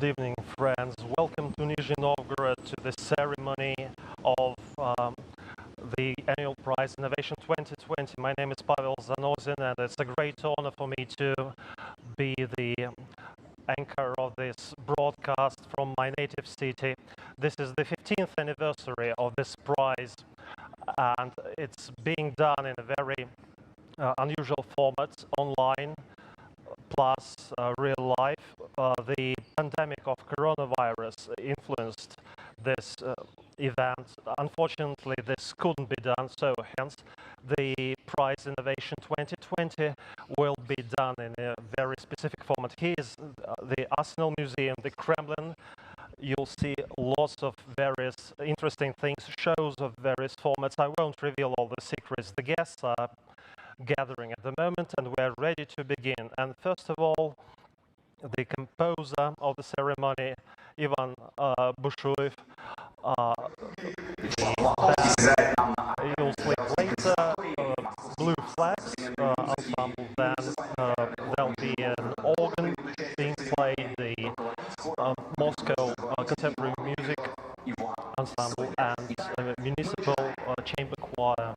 Good evening, friends. Welcome to Nizhny Novgorod to the ceremony of the annual prize Innovation 2020. My name is Pavel Zanozin, and it's a great honor for me to be the anchor of this broadcast from my native city. This is the 15th anniversary of this prize, and it's being done in a very unusual format, online plus real life. The pandemic of coronavirus influenced this event. Unfortunately, this couldn't be done, so hence the prize Innovation 2020 will be done in a very specific format. Here is the Arsenal Museum, the Kremlin. You'll see lots of various interesting things, shows of various formats. I won't reveal all the secrets. The guests are gathering at the moment, and we're ready to begin. And first of all, the composer of the ceremony, Ivan Bushuev. You'll see later Blue Flags ensemble. Then there'll be an organ being played, the Moscow Contemporary Music Ensemble, and Municipal Chamber Choir.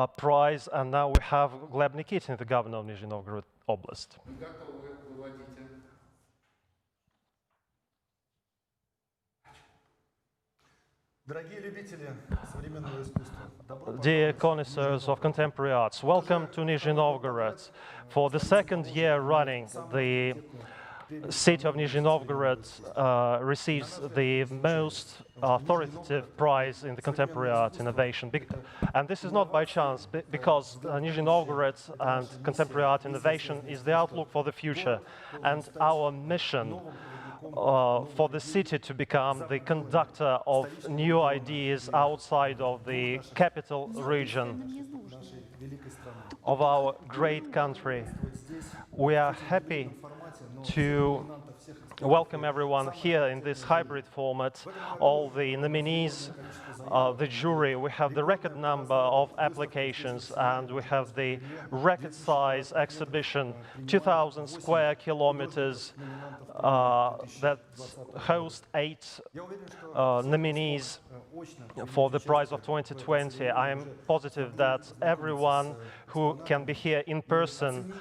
prize, and now we have Gleb Nikitin, the governor of Nizhny Novgorod Oblast. Dear connoisseurs of contemporary arts, welcome to Nizhny Novgorod. For the second year running, the city of Nizhny Novgorod receives the most authoritative prize in the contemporary art innovation. And this is not by chance, because Nizhny Novgorod and contemporary art innovation is the outlook for the future, and our mission for the city to become the conductor of new ideas outside of the capital region of our great country. We are happy to welcome everyone here in this hybrid format, all the nominees, the jury. We have the record number of applications, and we have the record size exhibition, 2,000 square kilometers, that host 8 nominees for the prize of 2020. I am positive that everyone who can be here in person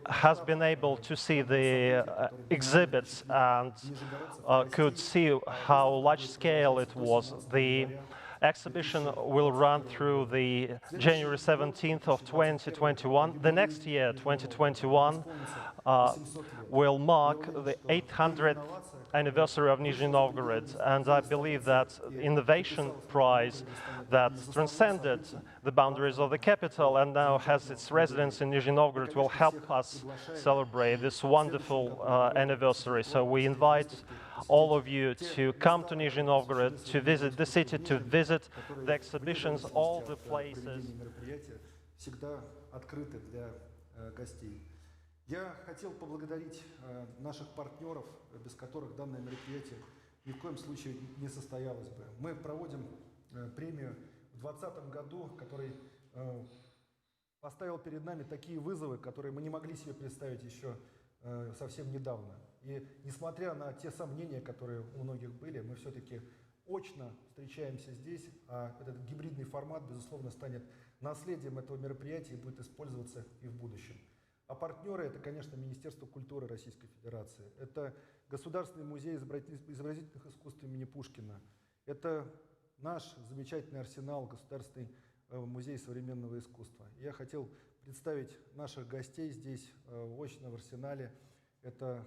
has been able to see the exhibits and could see how large scale it was. The exhibition will run through the January 17th of 2021. The next year, 2021, will mark the 800th anniversary of Nizhny Novgorod, and I believe that Innovation Prize that transcended the boundaries of the capital and now has its residence in Nizhny Novgorod will help us celebrate this wonderful anniversary. So we invite all of you to come to Nizhny Novgorod, to visit the city, to visit the exhibitions, all the places. Я хотел поблагодарить наших партнеров, без которых данное мероприятие ни в коем случае не состоялось бы. Мы проводим премию в 2020 году, который поставил перед нами такие вызовы, которые мы не могли себе представить еще совсем недавно. И несмотря на те сомнения, которые у многих были, мы все-таки очно встречаемся здесь, а этот гибридный формат, безусловно, станет наследием этого мероприятия и будет использоваться и в будущем. А партнеры — это, конечно, Министерство культуры Российской Федерации, это Государственный музей изобразительных искусств имени Пушкина, это наш замечательный арсенал, Государственный музей современного искусства. Я хотел представить наших гостей здесь очно в арсенале. Это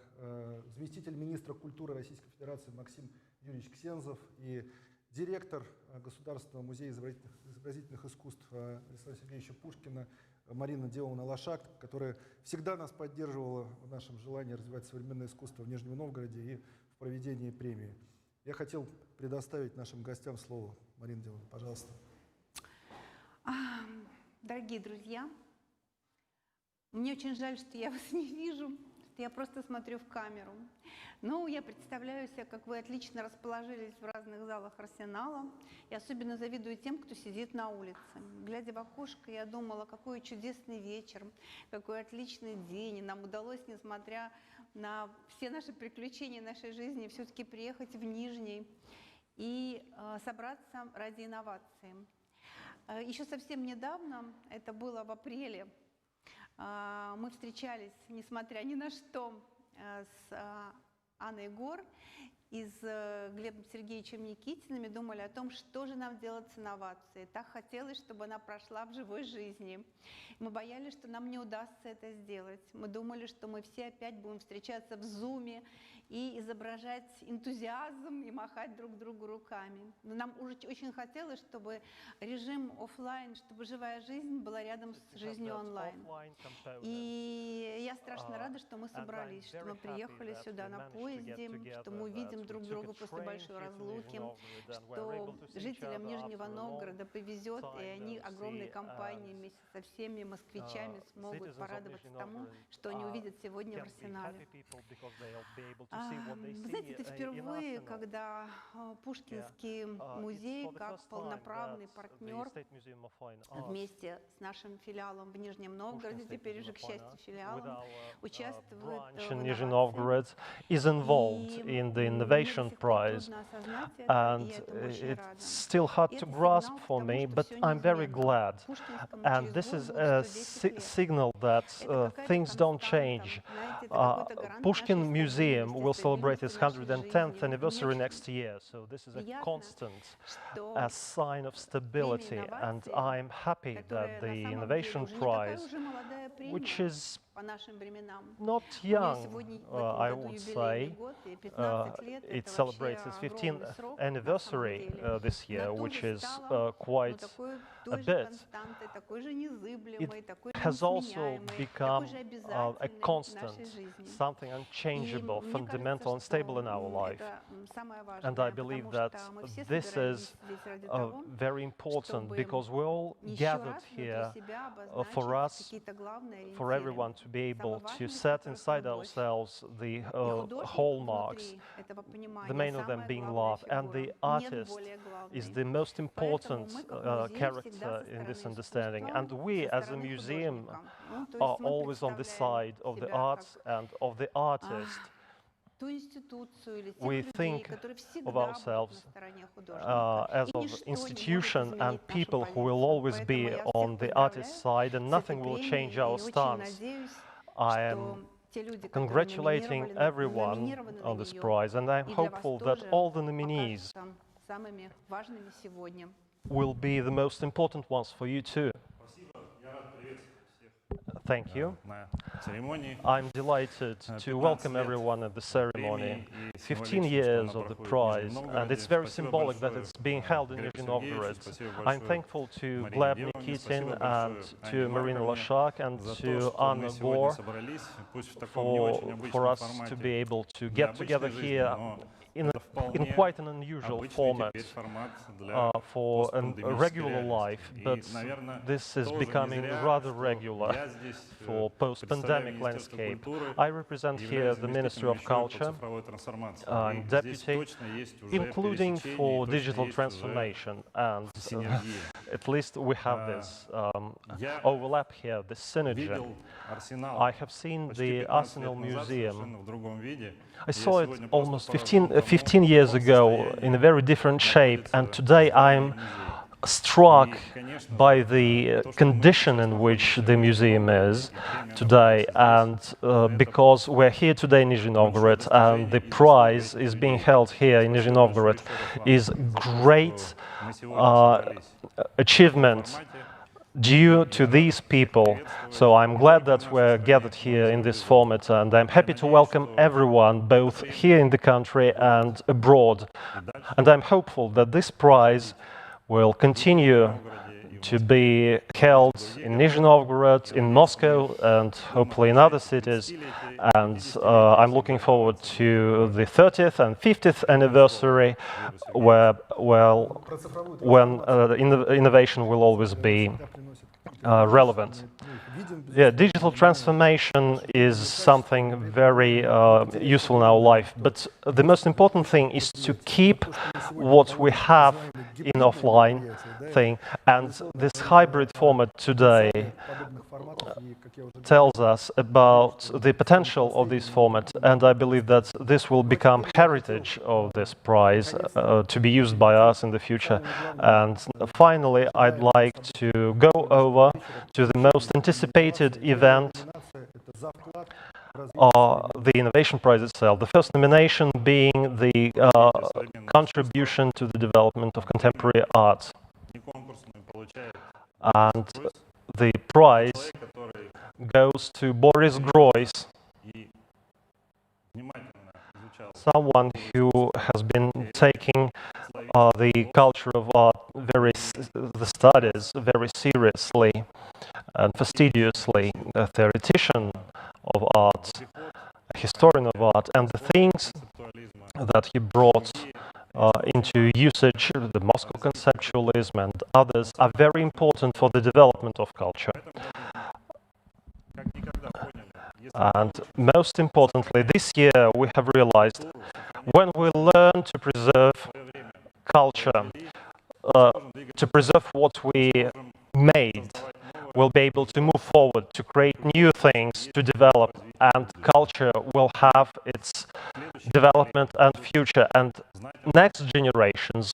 заместитель министра культуры Российской Федерации Максим Юрьевич Ксензов и директор Государственного музея изобразительных искусств Александра Сергеевича Пушкина Марина Деловна-Лошак, которая всегда нас поддерживала в нашем желании развивать современное искусство в Нижнем Новгороде и в проведении премии. Я хотел предоставить нашим гостям слово. Марина Деловна, пожалуйста. Дорогие друзья, мне очень жаль, что я вас не вижу, что я просто смотрю в камеру. Но я представляю себе, как вы отлично расположились в разных залах арсенала. И особенно завидую тем, кто сидит на улице. Глядя в окошко, я думала, какой чудесный вечер, какой отличный день. И нам удалось, несмотря на все наши приключения нашей жизни, все-таки приехать в Нижний и собраться ради инновации. Еще совсем недавно, это было в апреле, мы встречались, несмотря ни на что, с Анной Гор и с Глебом Сергеевичем Никитиным, и думали о том, что же нам делать с инновацией. Так хотелось, чтобы она прошла в живой жизни. Мы боялись, что нам не удастся это сделать. Мы думали, что мы все опять будем встречаться в зуме и изображать энтузиазм и махать друг другу руками. Но нам уже очень хотелось, чтобы режим офлайн, чтобы живая жизнь была рядом с жизнью онлайн. И я страшно рада, что мы собрались, что мы приехали сюда на поезде, что мы увидим друг друга после большой разлуки, что жителям Нижнего Новгорода повезет, и они огромной компанией вместе со всеми москвичами смогут порадоваться тому, что они увидят сегодня в арсенале. to see what they Вы see знаете, это in впервые, Arsenal. когда Пушкинский It's музей for the как first time полноправный that the партнер State Museum of Fine Arts, вместе с нашим филиалом в Нижнем Новгороде, Pushkin State теперь Museum уже, of к Fine счастью, Arts, with филиалом, our участвует branch в in Nizhny инновации. Novgorod, is involved И in the мне до Innovation сих пор Prize. трудно осознать это, и And я этому очень it's рада. still hard И to это grasp сигнал к for тому, me, что but все I'm very неизменно. glad. Пушкинскому And через this год is будет a 110 лет. signal that Это какая-то things don't константа, change. знаете, это какой-то гарант Pushkin нашей Museum will стабильности, celebrate its стабильности нашей 110th жизни. И мне anniversary очень next year, so this is a приятно, constant, что a sign of stability, премия and инновации, I'm happy которая that на the самом деле Innovation уже не такая Prize, уже молодая which премия is по нашим временам. not У нее young, сегодня в этом I году would юбилейный say. год, и 15 лет It это вообще celebrates its 15th огромный срок на самом anniversary деле. this year, Но which тоже is стала quite такой a той же bit. константой, такой же It незыблемой, такой же has also несменяемой, become такой же a обязательной в constant, нашей жизни. something И unchangeable, мне fundamental, and кажется, stable in our что life. это самое And I важное, believe потому that что мы все this собираемся is здесь ради того, very important чтобы because we're all еще gathered раз внутри here себя for обозначить us, какие-то главные for ориентиры. everyone to be Самое able to важное из set которых inside любовь. ourselves the И художник hallmarks, внутри этого the понимания main of them самая being главная love, and фигура. the Нет artist более is главной. the most Поэтому important мы, как музей, всегда character со in this стороны understanding. искусства, And we, со as a стороны museum, художника. Ну, то are есть мы always on the представляем side of the себя arts как and of the artist. ту институцию или тех We людей, think которые of всегда будут на ourselves стороне художника. as И of ничто не может institution and изменить нашу people who will позицию. always Поэтому be я on всех the artist's поздравляю side and с этой nothing will change our премией и очень stance. надеюсь, I что am те люди, которые congratulating everyone номинированы на on this нее, prize, and I'm и для вас hopeful that тоже all the nominees покажутся самыми важными сегодня. will be the most important ones for you too. Thank you. I'm delighted to welcome everyone at the ceremony. 15 years of the prize, and it's very symbolic that it's being held in Nizhny Novgorod. I'm thankful to Gleb Nikitin and to Marina Lashak and to Anna Gore for us to be able to get together here in quite an unusual format for a regular life, but this is becoming rather regular for post-pandemic landscape. I represent here the Ministry of Culture. I'm deputy, including for digital transformation, and at least we have this overlap here, this synergy. I have seen the Arsenal Museum. I saw it almost 15 years ago in a very different shape, and today I'm struck by the condition in which the museum is today, and because we're here today in Nizhny Novgorod and the prize is being held here in Nizhny Novgorod is great achievement due to these people. So I'm glad that we're gathered here in this format, and I'm happy to welcome everyone both here in the country and abroad. And I'm hopeful that this prize will continue to be held in Nizhny Novgorod, in Moscow, and hopefully in other cities. And I'm looking forward to the 30th and 50th anniversary, when innovation will always be relevant. Yeah, digital transformation is something very useful in our life, but the most important thing is to keep what we have in offline thing, and this hybrid format today tells us about the potential of this format, and I believe that this will become heritage of this prize to be used by us in the future. And finally, I'd like to go over to the most anticipated event, the Innovation Prize itself. The first nomination being the contribution to the development of contemporary art. And the prize goes to Boris Groys, someone who has been taking the culture of art the studies very seriously and fastidiously, a theoretician of art, a historian of art, and the things that he brought into usage, the Moscow conceptualism and others, are very important for the development of culture. And most importantly, this year we have realized when we learn to preserve culture, to preserve what we made, we'll be able to move forward, to create new things, to develop, and culture will have its development and future, and next generations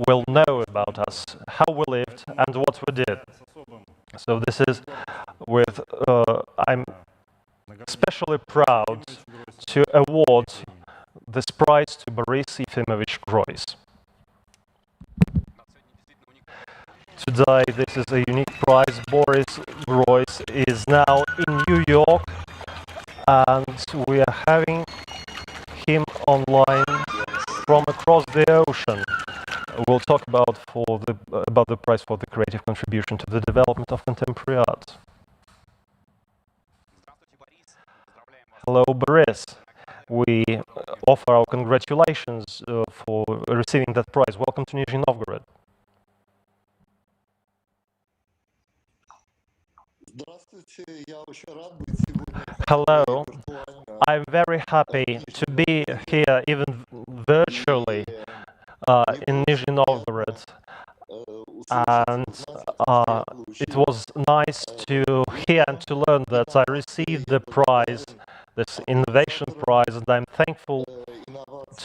will know about us, how we lived and what we did. So this is with, I'm especially proud to award this prize to Boris Yefimovich Groys. Today, this is a unique prize. Boris Groys is now in New York, and we are having him online from across the ocean. We'll talk about the prize for the creative contribution to the development of contemporary art. Hello, Boris. We offer our congratulations for receiving that prize. Welcome to Nizhny Novgorod. Hello. I'm very happy to be here, even virtually, in Nizhny Novgorod. And it was nice to hear and to learn that I received the prize, this innovation prize, and I'm thankful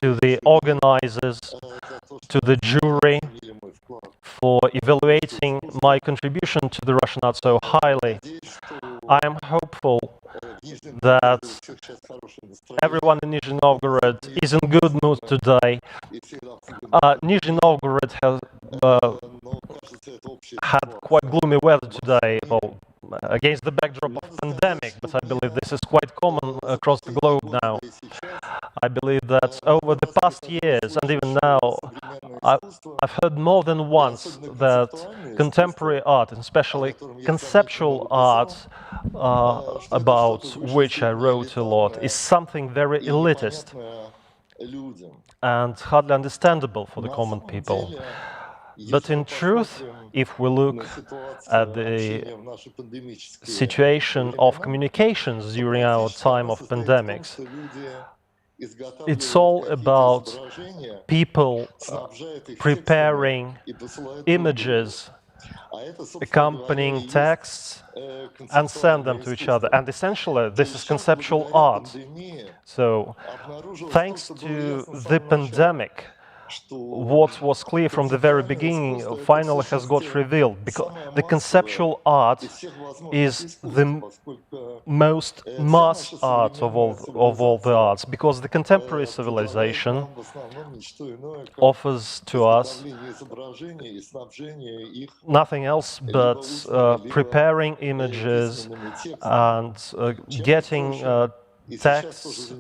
to the organizers, to the jury, for evaluating my contribution to the Russian art so highly. I am hopeful that everyone in Nizhny Novgorod is in good mood today. Nizhny Novgorod has had quite gloomy weather today, well, against the backdrop of pandemic, but I believe this is quite common across the globe now. I believe that over the past years, and even now, I've heard more than once that contemporary art, and especially conceptual art, about which I wrote a lot, is something very elitist and hardly understandable for the common people. But in truth, if we look at the situation of communications during our time of pandemics, it's all about people preparing images, accompanying texts, and send them to each other. And essentially, this is conceptual art. So, thanks to the pandemic, what was clear from the very beginning finally has got revealed, because the conceptual art is the most mass art of all the arts, because the contemporary civilization offers to us nothing else but preparing images and getting texts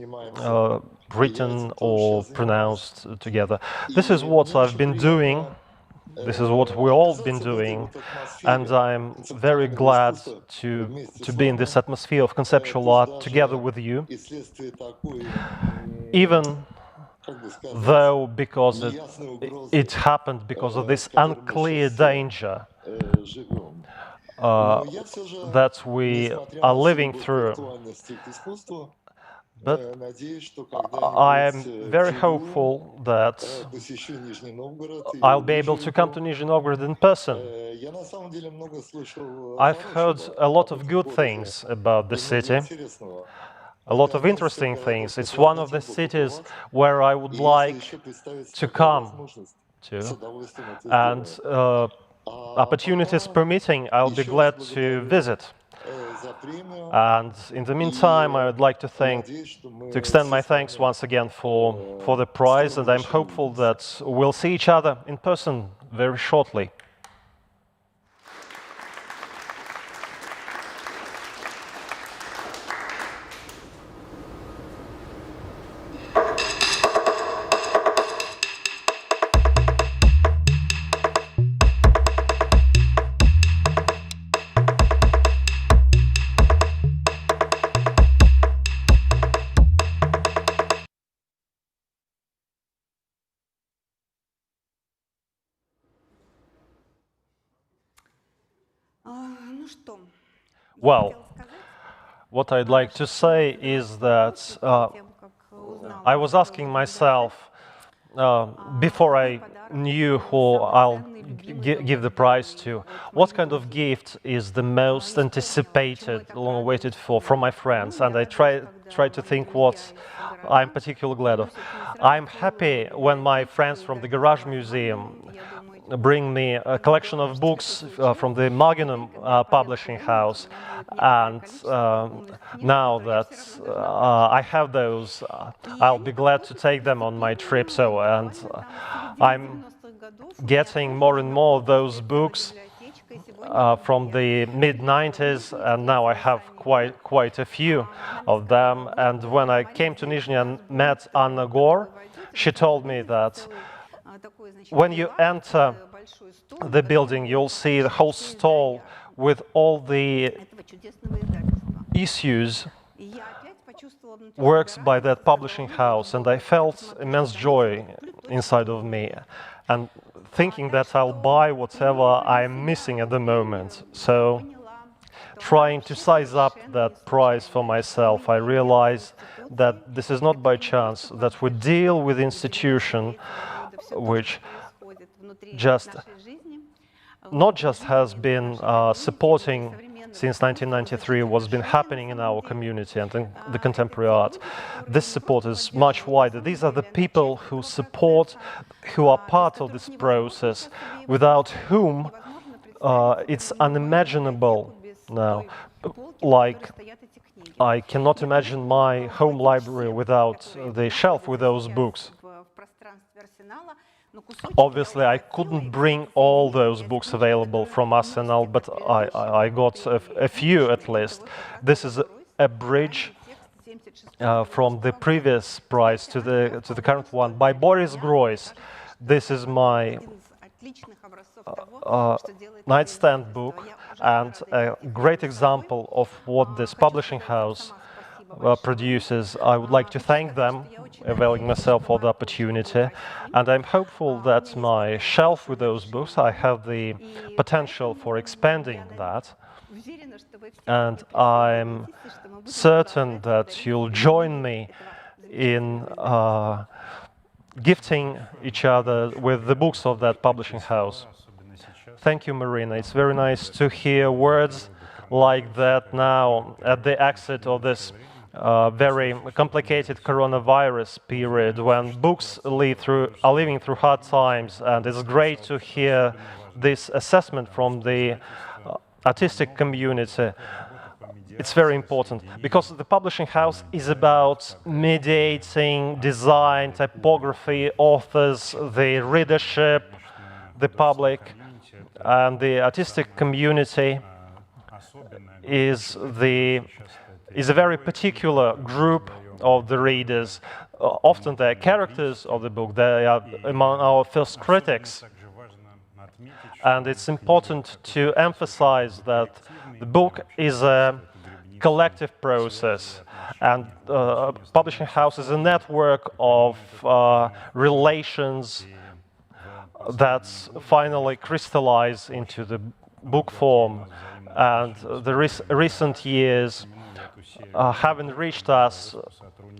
written or pronounced together. This is what I've been doing. This is what we've all been doing, and I'm very glad to be in this atmosphere of conceptual art together with you, even though because it happened because of this unclear danger that we are living through. But I am very hopeful that I'll be able to come to Nizhny Novgorod in person. I've heard a lot of good things about the city, a lot of interesting things. It's one of the cities where I would like to come to, and opportunities permitting, I'll be glad to visit. And in the meantime, I would like to extend my thanks once again for the prize, and I'm hopeful that we'll see each other in person very shortly. Ну что, Well, What I'd like to say is that I was asking myself before I knew who I'll give the prize to, what kind of gift is the most anticipated, long waited for from my friends, and I tried to think what I'm particularly glad of. I'm happy when my friends from the Garage Museum bring me a collection of books from the Maginum publishing house, and now that I have those, I'll be glad to take them on my trip. And I'm getting more and more of those books from the mid-90s, and now I have quite a few of them. And when I came to Nizhny and met Anna Gore, she told me that when you enter the building, you'll see the whole stall with all the issues, works by that publishing house, and I felt immense joy inside of me, and thinking that I'll buy whatever I'm missing at the moment. So, trying to size up that price for myself, I realized that this is not by chance, that we deal with institution which not just has been supporting since 1993 what's been happening in our community and in the contemporary art. This support is much wider. These are the people who support, who are part of this process, without whom it's unimaginable now. Like, I cannot imagine my home library without the shelf with those books. Obviously, I couldn't bring all those books available from Arsenal, but I got a few at least. This is a bridge from the previous prize to the current one by Boris Groys. This is my nightstand book, and a great example of what this publishing house produces. I would like to thank them, availing myself for the opportunity, and I'm hopeful that my shelf with those books, I have the potential for expanding that, and I'm certain that you'll join me in gifting each other with the books of that publishing house. Thank you, Marina. It's very nice to hear words like that now at the exit of this very complicated coronavirus period, when books are living through hard times, and it's great to hear this assessment from the artistic community. It's very important, because the publishing house is about mediating design, typography, authors, the readership, the public, and the artistic community is a very particular group of the readers. Often they're characters of the book, they are among our first critics. And it's important to emphasize that the book is a collective process, and publishing house is a network of relations that finally crystallize into the book form. And the recent years have enriched us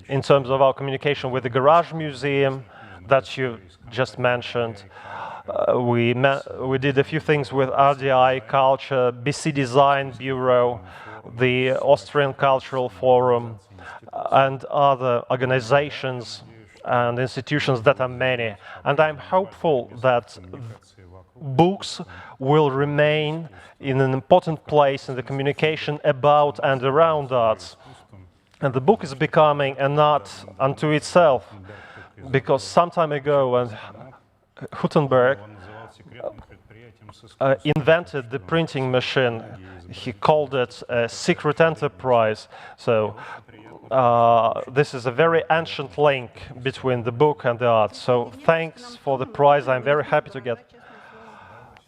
in terms of our communication with the Garage Museum that you just mentioned. We did a few things with RDI Culture, BC Design Bureau, the Austrian Cultural Forum, and other organizations and institutions that are many. And I'm hopeful that books will remain in an important place in the communication about and around arts. And the book is becoming an art unto itself, because some time ago when Gutenberg invented the printing machine, he called it a secret enterprise. So this is a very ancient link between the book and the art. So thanks for the prize. I'm very happy to get.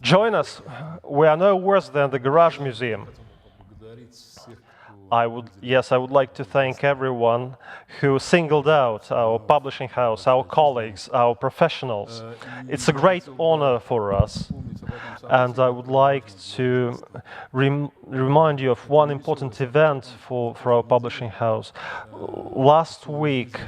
Join us. We are no worse than the Garage Museum. I would like to thank everyone who singled out our publishing house, our colleagues, our professionals. It's a great honor for us. And I would like to remind you of one important event for our publishing house. Last week,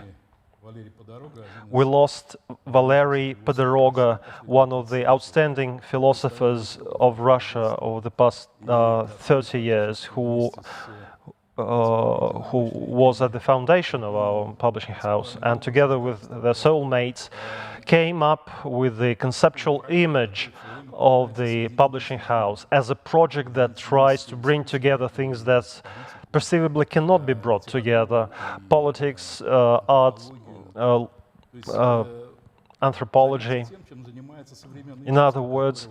we lost Valery Podoroga, one of the outstanding philosophers of Russia over the past 30 years, who was at the foundation of our publishing house, and together with their soulmates came up with the conceptual image of the publishing house as a project that tries to bring together things that perceivably cannot be brought together: politics, art, anthropology. In other words,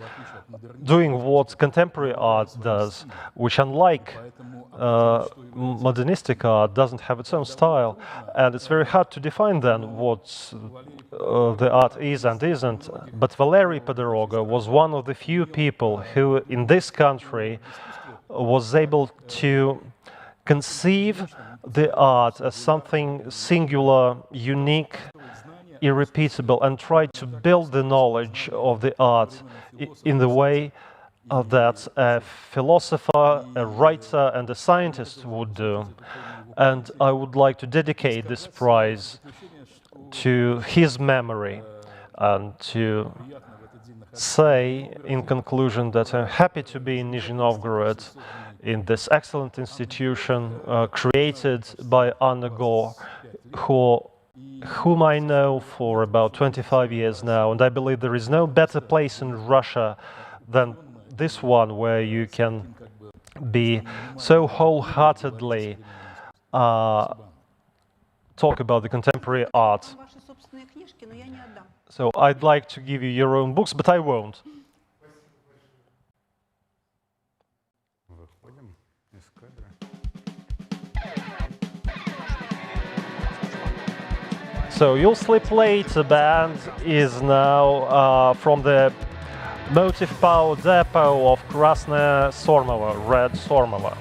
doing what contemporary art does, which, unlike modernistic art, doesn't have its own style. And it's very hard to define then what the art is and isn't. But Valery Podoroga was one of the few people who, in this country, was able to conceive the art as something singular, unique, irrepeatable, and try to build the knowledge of the art in the way that a philosopher, a writer, and a scientist would do. And I would like to dedicate this prize to his memory and to say in conclusion that I'm happy to be in Nizhny Novgorod, in this excellent institution created by Anna Gore, whom I know for about 25 years now, and I believe there is no better place in Russia than this one, where you can be so wholeheartedly talk about the contemporary art. So I'd like to give you your own books, but I won't. So You'll Sleep Later band is now from the Motive Power Depot of Krasnaya Sormovo, Red Sormovo.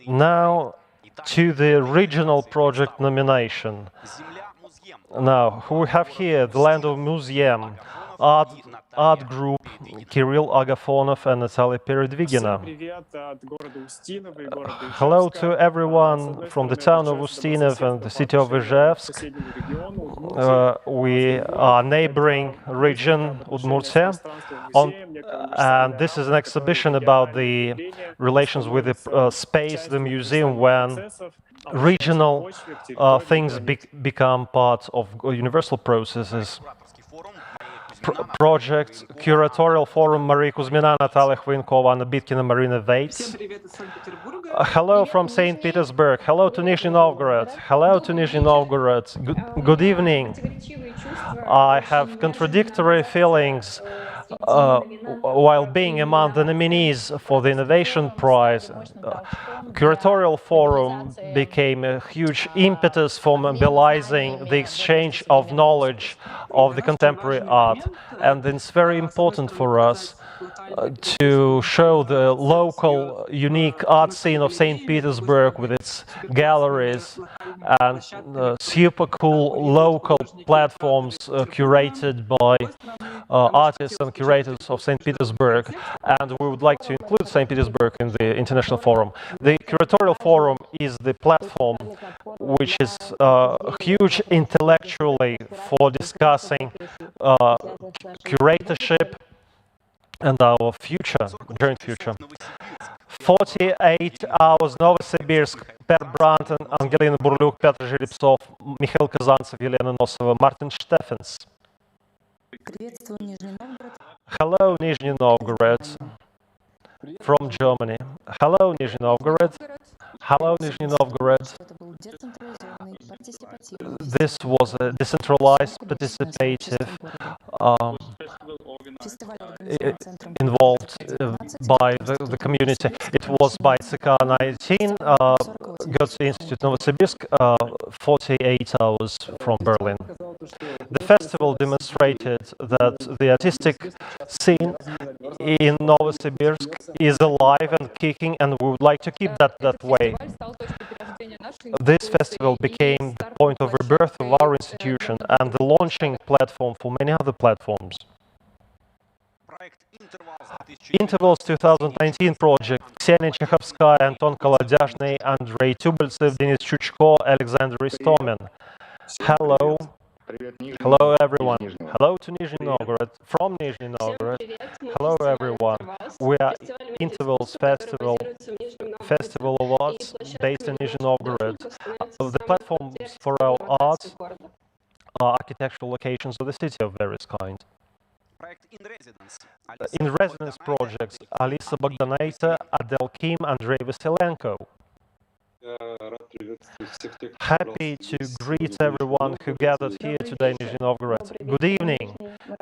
Now to the regional project nomination. Now, who we have here, the Land of Museum, art group, Kirill Agafonov and Natalia Peredvigina. Hello to everyone from the town of Ustinov and the city of Ijevsk. We are neighboring region, Udmurtia. And this is an exhibition about the relations with the space, the museum, when regional things become part of universal processes. Project, Curatorial Forum, Maria Kuzmina, Natalia Khvinkova, Anna Bitkina, Marina Vates. Hello from St. Petersburg. Hello to Nizhny Novgorod. Hello to Nizhny Novgorod. Good evening. I have contradictory feelings while being among the nominees for the Innovation Prize. Curatorial Forum became a huge impetus for mobilizing the exchange of knowledge of the contemporary art. And it's very important for us to show the local, unique art scene of St. Petersburg with its galleries and super cool local platforms curated by artists and curators of St. Petersburg. And we would like to include St. Petersburg in the International Forum. The Curatorial Forum is the platform which is huge intellectually for discussing curatorship and our future, joint future. 48 Hours, Novosibirsk, Per Brandt, Angelina Burlyuk, Petr Жеребцов, Mikhail Kazantsev, Елена Носова, Martin Steffens. Hello, Nizhny Novgorod, from Germany. Hello, Nizhny Novgorod. Hello, Nizhny Novgorod. This was a decentralized, participative involved by the community. It was by CK19, Goethe Institute Novosibirsk, 48 hours from Berlin. The festival demonstrated that the artistic scene in Novosibirsk is alive and kicking, and we would like to keep that way. This festival became the point of rebirth of our institution and the launching platform for many other platforms. Intervals 2019 project: Ksenia Chekhovskaya, Anton Kolodяжный, Andrei Tubeltsev, Denis Chuchko, Alexander Istomin. Hello. Hello everyone. Hello to Nizhny Novgorod. From Nizhny Novgorod. Hello everyone. We are Intervals Festival of Arts based in Nizhny Novgorod. The platforms for our art are architectural locations of the city of various kinds. In residence projects: Alisa Bogdanaita, Adel Kim, Andrei Vasilenko. Happy to greet everyone who gathered here today in Nizhny Novgorod. Good evening.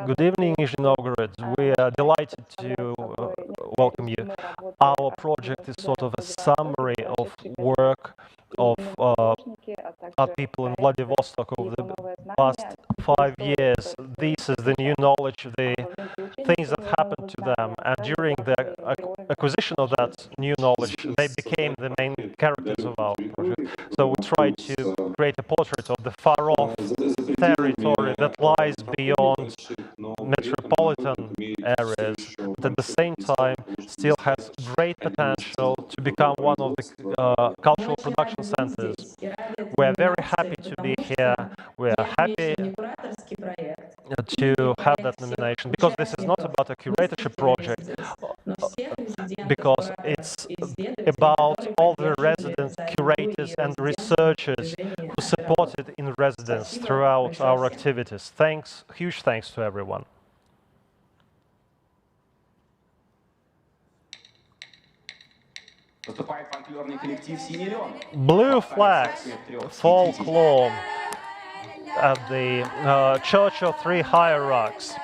Good evening, Nizhny Novgorod. We are delighted to welcome you. Our project is sort of a summary of work of art people in Vladivostok over the past 5 years. This is the new knowledge, the things that happened to them, and during the acquisition of that new knowledge, they became the main characters of our project. So we try to create a portrait of the far-off territory that lies beyond metropolitan areas, but at the same time still has great potential to become one of the cultural production centers. We are very happy to be here. We are happy to have that nomination, because this is not about a curatorship project, because it's about all the resident curators and researchers who supported in residence throughout our activities. Thanks, huge thanks to everyone. Blue flags, folklore at the Church of Three Hierarchs.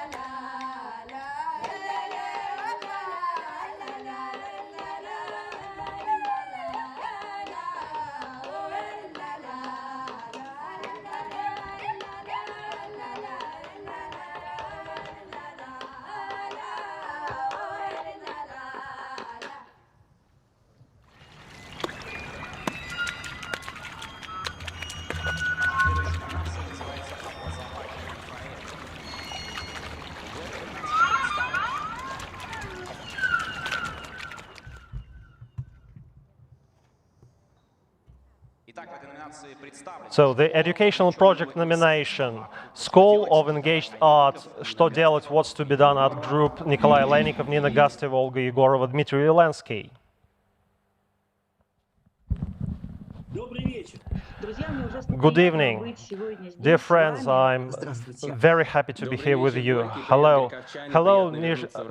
So the educational project nomination: School of Engaged Art, Что делать, What's to be done Art Group, Nikolai Lenikov, Nina Gasteva, Olga Yegorova, Dmitry Yelensky. Good eevning. Dear friends, I'm very happy to be here with you. Hello. Hello,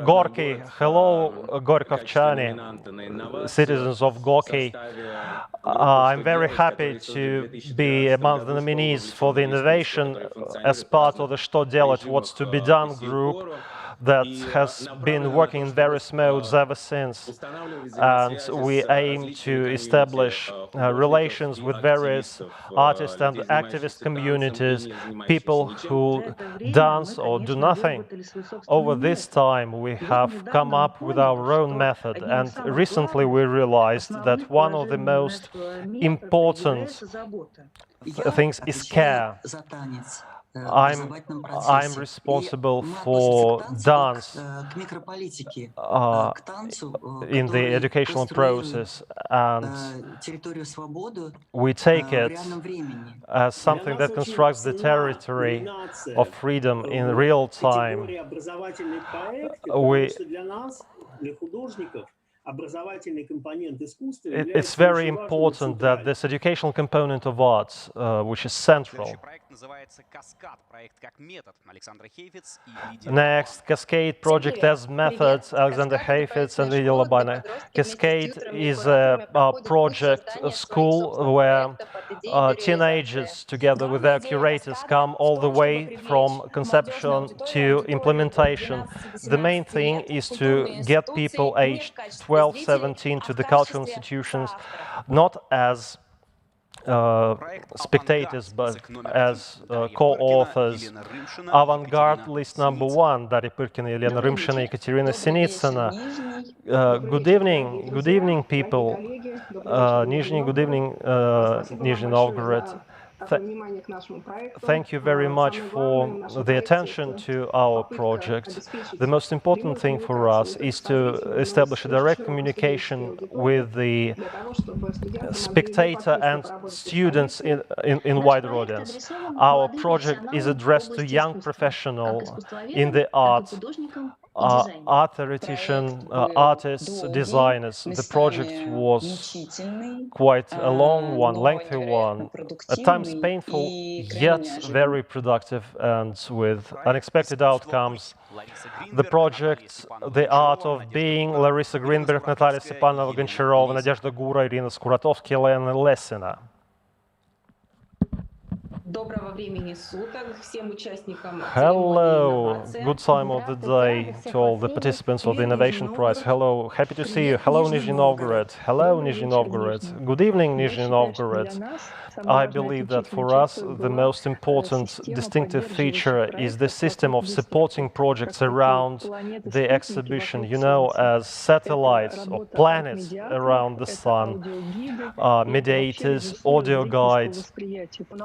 Gorky. Hello, Gorkovchani, citizens of Gorky. I'm very happy to be among the nominees for the innovation as part of the Что делать, What's to be done group that has been working in various modes ever since. And we aim to establish relations with various artists and activist communities, people who dance or do nothing. Over this time, we have come up with our own method, and recently we realized that one of the most important things is care. I'm responsible for dance in the educational process, and we take it as something that constructs the territory of freedom in real time. It's very important that this educational component of arts, which is central. Next, Cascade project as methods, Alexander Heifetz and Lydia Lobana. Cascade is a project, a school where teenagers, together with their curators, come all the way from conception to implementation. The main thing is to get people aged 12, 17 to the cultural institutions, not as spectators, but as co-authors. Avant-garde list number 1, Дарья Пыркина, Елена Рымшина, Екатерина Синицына. Good evening, people. Nizhny, good evening, Nizhny Novgorod. Thank you very much for the attention to our project. The most important thing for us is to establish a direct communication with the spectator and students in wider audience. Our project is addressed to young professionals in the art, art theoreticians, artists, designers. The project was quite a long one, lengthy one, at times painful, yet very productive and with unexpected outcomes. The project, The Art of Being, Larissa Greenberg, Natalia Stepanova, Goncharova, Nadezhda Gura, Irina Skuratovsky, Elena Lesina. Hello, good time of the day to all the participants of the Innovation Prize. Hello, happy to see you. Hello, Nizhny Novgorod. Hello, Nizhny Novgorod. Good evening, Nizhny Novgorod. I believe that for us, the most important distinctive feature is the system of supporting projects around the exhibition, you know, as satellites or planets around the sun, mediators, audio guides,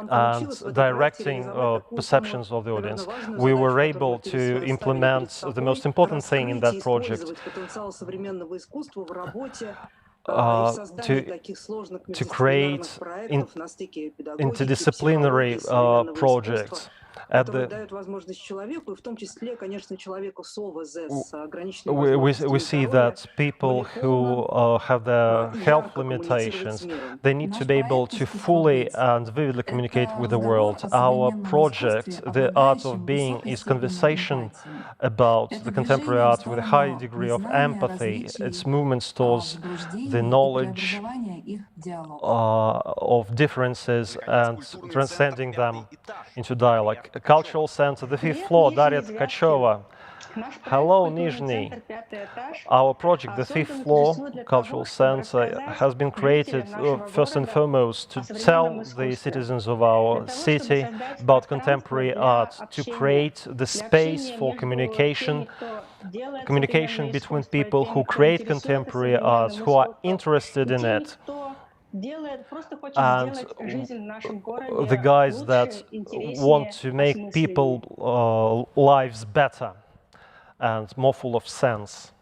and directing perceptions of the audience. We were able to implement the most important thing in that project, to create interdisciplinary projects. We see that people who have their health limitations, they need to be able to fully and vividly communicate with the world. Our project, The Art of Being, is conversation about the contemporary art with a high degree of empathy. Its movement towards the knowledge of differences and transcending them into dialogue. A cultural center, the 5th floor, Daria Tkacheva. Hello, Nizhny. Our project, the 5th floor cultural center, has been created first and foremost to tell the citizens of our city about contemporary art, to create the space for communication between people who create contemporary art, who are interested in it, and the guys that want to make people's lives better and more full of sense.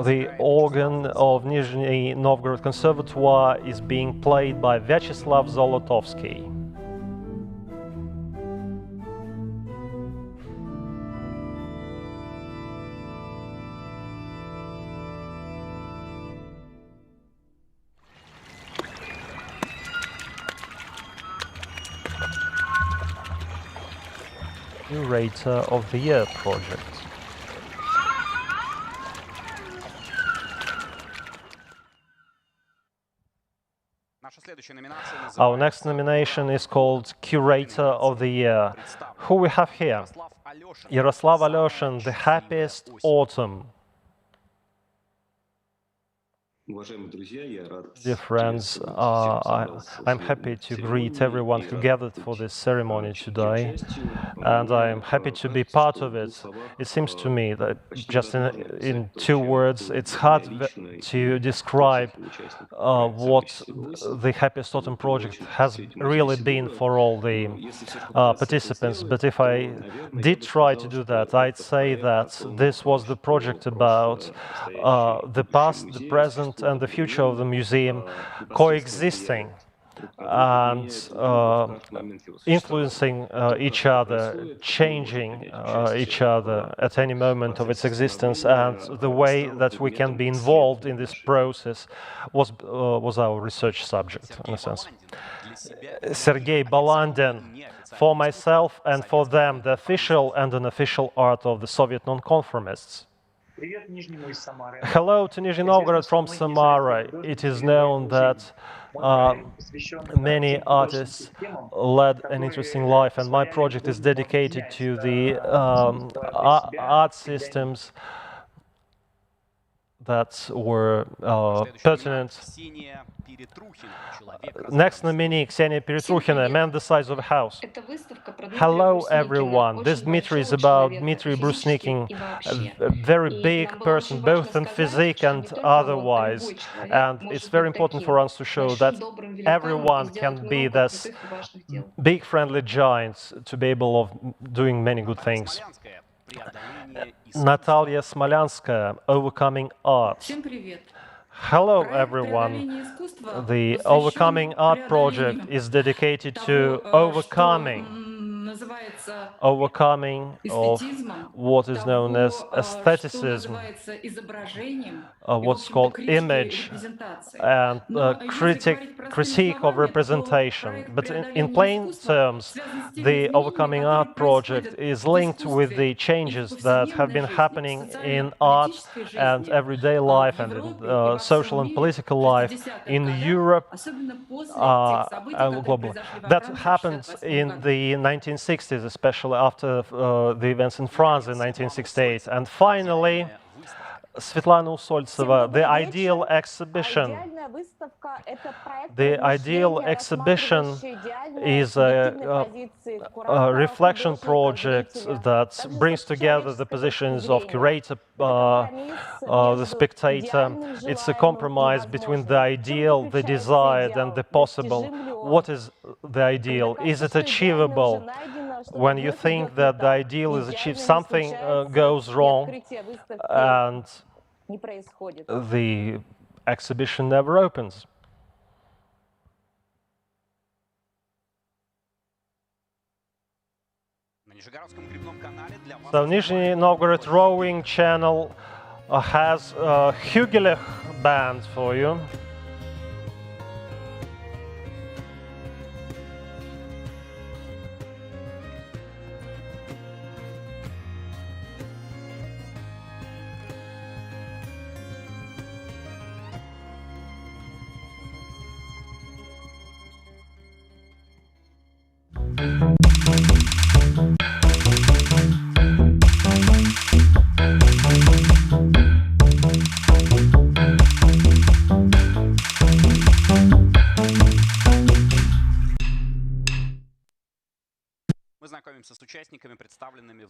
The organ of Nizhny Novgorod Conservatoire is being played by Vyacheslav Zolotovsky. Curator of the Year project. Our next nomination is called Curator of the Year. Who we have here? Yaroslav Alyoshin, The Happiest Autumn. Dear friends, I'm happy to greet everyone who gathered for this ceremony today, and I'm happy to be part of it. It seems to me that just in 2 words, it's hard to describe what the Happiest Autumn project has really been for all the participants. But if I did try to do that, I'd say that this was the project about the past, the present, and the future of the museum coexisting and influencing each other, changing each other at any moment of its existence, and the way that we can be involved in this process was our research subject, in a sense. Sergei Balandin, for myself and for them, the official and unofficial art of the Soviet nonconformists. Hello to Nizhny Novgorod from Samara. It is known that many artists led an interesting life, and my project is dedicated to the art systems that were pertinent. Next nominee, Ksenia Peretrukhina, man the size of a house. Hello, everyone. This Dmitry is about Dmitry Brusnikin, a very big person, both in physique and otherwise. And it's very important for us to show that everyone can be this big friendly giant to be able of doing many good things. Natalia Smolyanskaya, Overcoming Art. Hello, everyone. The Overcoming Art project is dedicated to overcoming of what is known as aestheticism, what's called image, and critique of representation. But in plain terms, the Overcoming Art project is linked with the changes that have been happening in art and everyday life and in social and political life in Europe and globally. That happened in the 1960s, especially after the events in France in 1968. And finally, Svetlana Usoltseva, the ideal exhibition. The ideal exhibition is a reflection project that brings together the positions of curator, the spectator. It's a compromise between the ideal, the desired, and the possible. What is the ideal? Is it achievable? When you think that the ideal is achieved, something goes wrong, and the exhibition never opens. So Nizhny Novgorod rowing channel has a Hugelech band for you.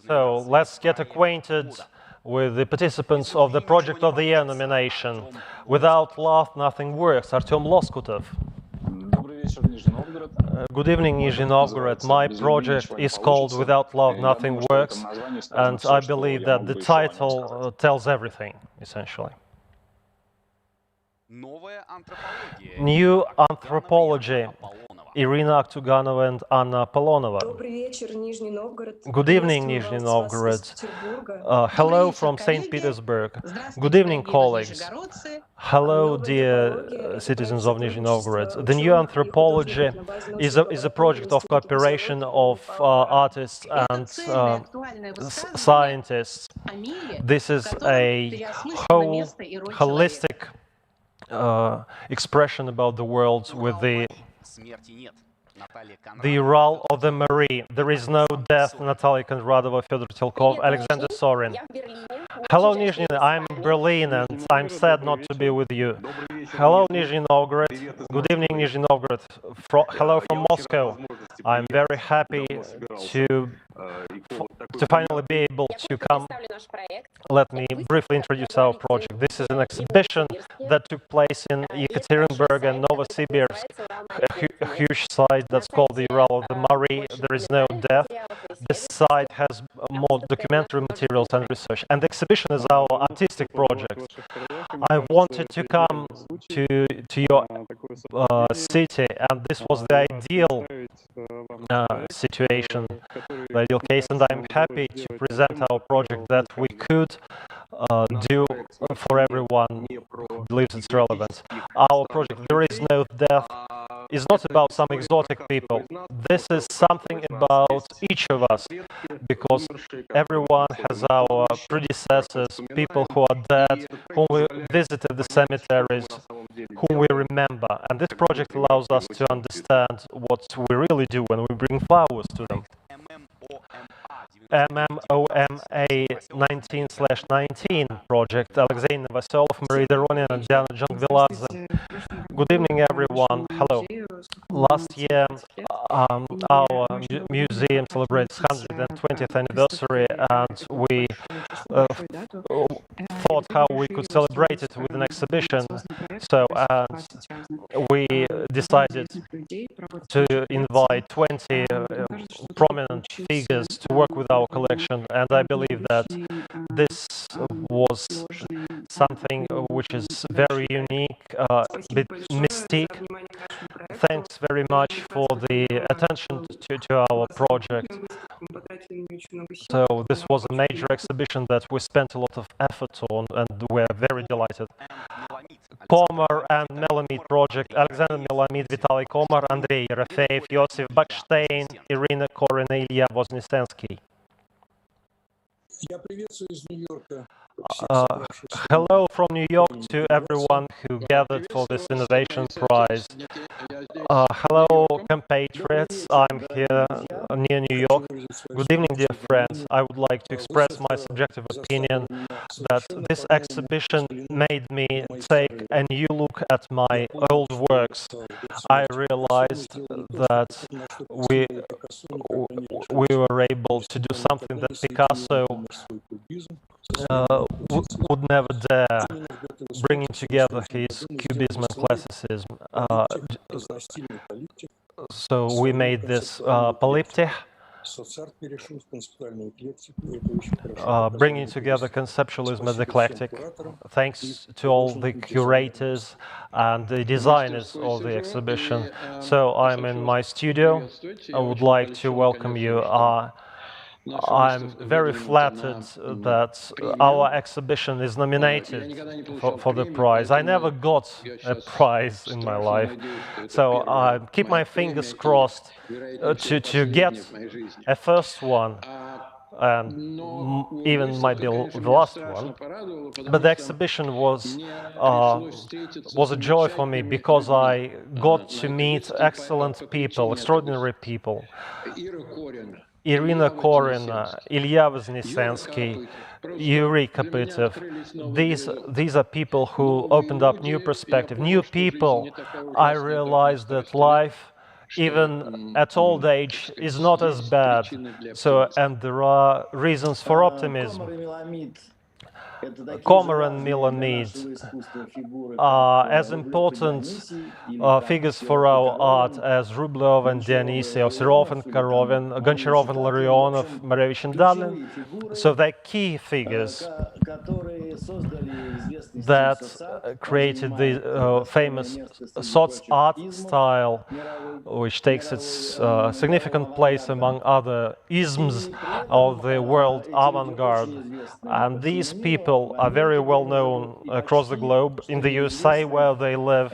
So let's get acquainted with the participants of the Project of the Year nomination. Without love, nothing works. Artem Loskutov. Good evening, Nizhny Novgorod. My project is called Without Love, Nothing Works, and I believe that the title tells everything, essentially. New Anthropology, Irina Aktuganova and Anna Apollonova. Good evening, Nizhny Novgorod. Hello from St. Petersburg. Good evening, colleagues. Hello, dear citizens of Nizhny Novgorod. The New Anthropology is a project of cooperation of artists and scientists. This is a holistic expression about the world with the Ural of the Marie. There is no death. Natalia Konradova, Fyodor Telkov, Alexander Sorin. Hello, Nizhny. I'm in Berlin and I'm sad not to be with you. Hello, Nizhny Novgorod. Good evening, Nizhny Novgorod. Hello from Moscow. I'm very happy to to finally be able to come, let me briefly introduce our project. This is an exhibition that took place in Yekaterinburg and Novosibirsk, a huge site that's called the Ural of the Murray. There is no death. This site has more documentary materials and research. And the exhibition is our artistic project. I wanted to come to your city, and this was the ideal situation, the ideal case, and I'm happy to present our project that we could do for everyone who believes it's relevant. Our project, There Is No Death, is not about some exotic people. This is something about each of us, because everyone has our predecessors, people who are dead, whom we visited the cemeteries, whom we remember. And this project allows us to understand what we really do when we bring flowers to them. MMOMA 19/19 project, Alexei Novoselov, Marie Doronin, and Diana Jangviladze. Good evening, everyone. Hello. Last year, our museum celebrates 120th anniversary, and we thought how we could celebrate it with an exhibition. So, we decided to invite 20 prominent figures to work with our collection, and I believe that this was something which is very unique, a bit mystique. Thanks very much for the attention to our project. So this was a major exhibition that we spent a lot of effort on, and we're very delighted. Komar and Melamid project, Alexander Melamid, Vitaly Komar, Andrei Yerofeev, Yosif Bakstein, Irina Korina, Ilya Voznesensky. Hello from New York to everyone who gathered for this innovation prize. Hello, compatriots. I'm here near New York. Good evening, dear friends. I would like to express my subjective opinion that this exhibition made me take a new look at my old works. I realized that we were able to do something that Picasso would never dare, bringing together his cubism and classicism. So we made this polyptych, bringing together conceptualism and eclectic. Thanks to all the curators and the designers of the exhibition. So I'm in my studio. I would like to welcome you. I'm very flattered that our exhibition is nominated for the prize. I never got a prize in my life, so I keep my fingers crossed to get a first one, and even might be the last one. But the exhibition was a joy for me, because I got to meet excellent people, extraordinary people. Irina Korina, Ilya Voznesensky, Yuri Kopytov. These are people who opened up new perspective, new people. I realized that life, even at old age, is not as bad. So, and there are reasons for optimism. Komar and Melamid are as important figures for our art as Rublev and Dionysiev, Serov and Korovin, Goncharov and Larionov, Marevich and Dalin. So they're key figures that created the famous Sots art style, which takes its significant place among other isms of the world avant-garde. And these people are very well known across the globe, in the USA where they live,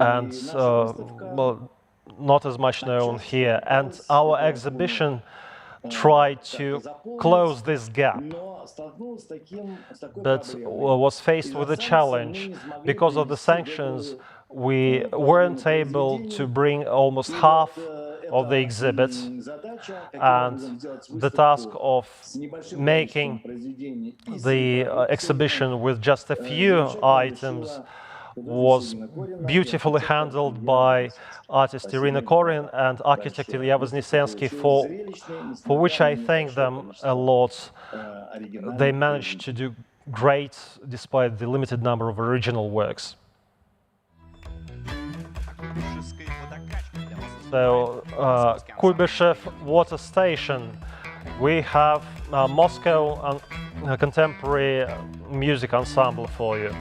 and well, not as much known here. And our exhibition tried to close this gap, but was faced with a challenge. Because of the sanctions, we weren't able to bring almost half of the exhibits, and the task of making the exhibition with just a few items was beautifully handled by artist Irina Korin and architect Ilya Voznесensky, for which I thank them a lot. They managed to do great despite the limited number of original works. So, Kuybyshev Water Station, we have Moscow contemporary music ensemble for you.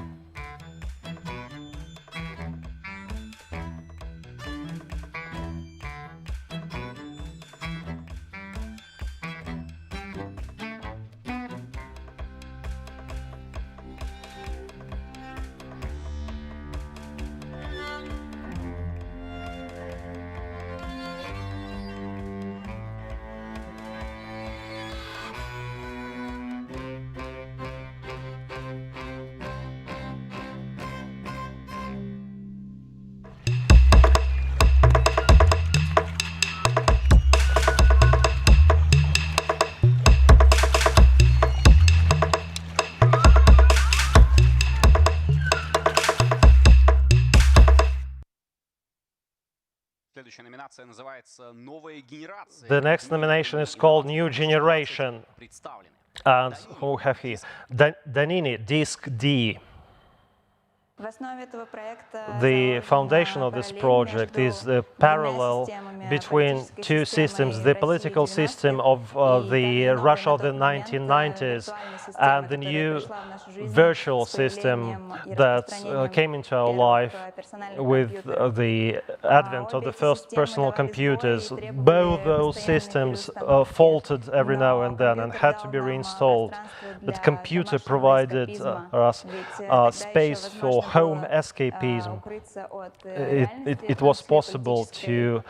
The next nomination is called New Generation. And who have here? Danini, Disc D. The foundation of this project is the parallel between two systems, the political system of the Russia of the 1990s and the new virtual system that came into our life with the advent of the first personal computers. Both those systems faltered every now and then and had to be reinstalled. But computer provided us space for home escapism. It was possible to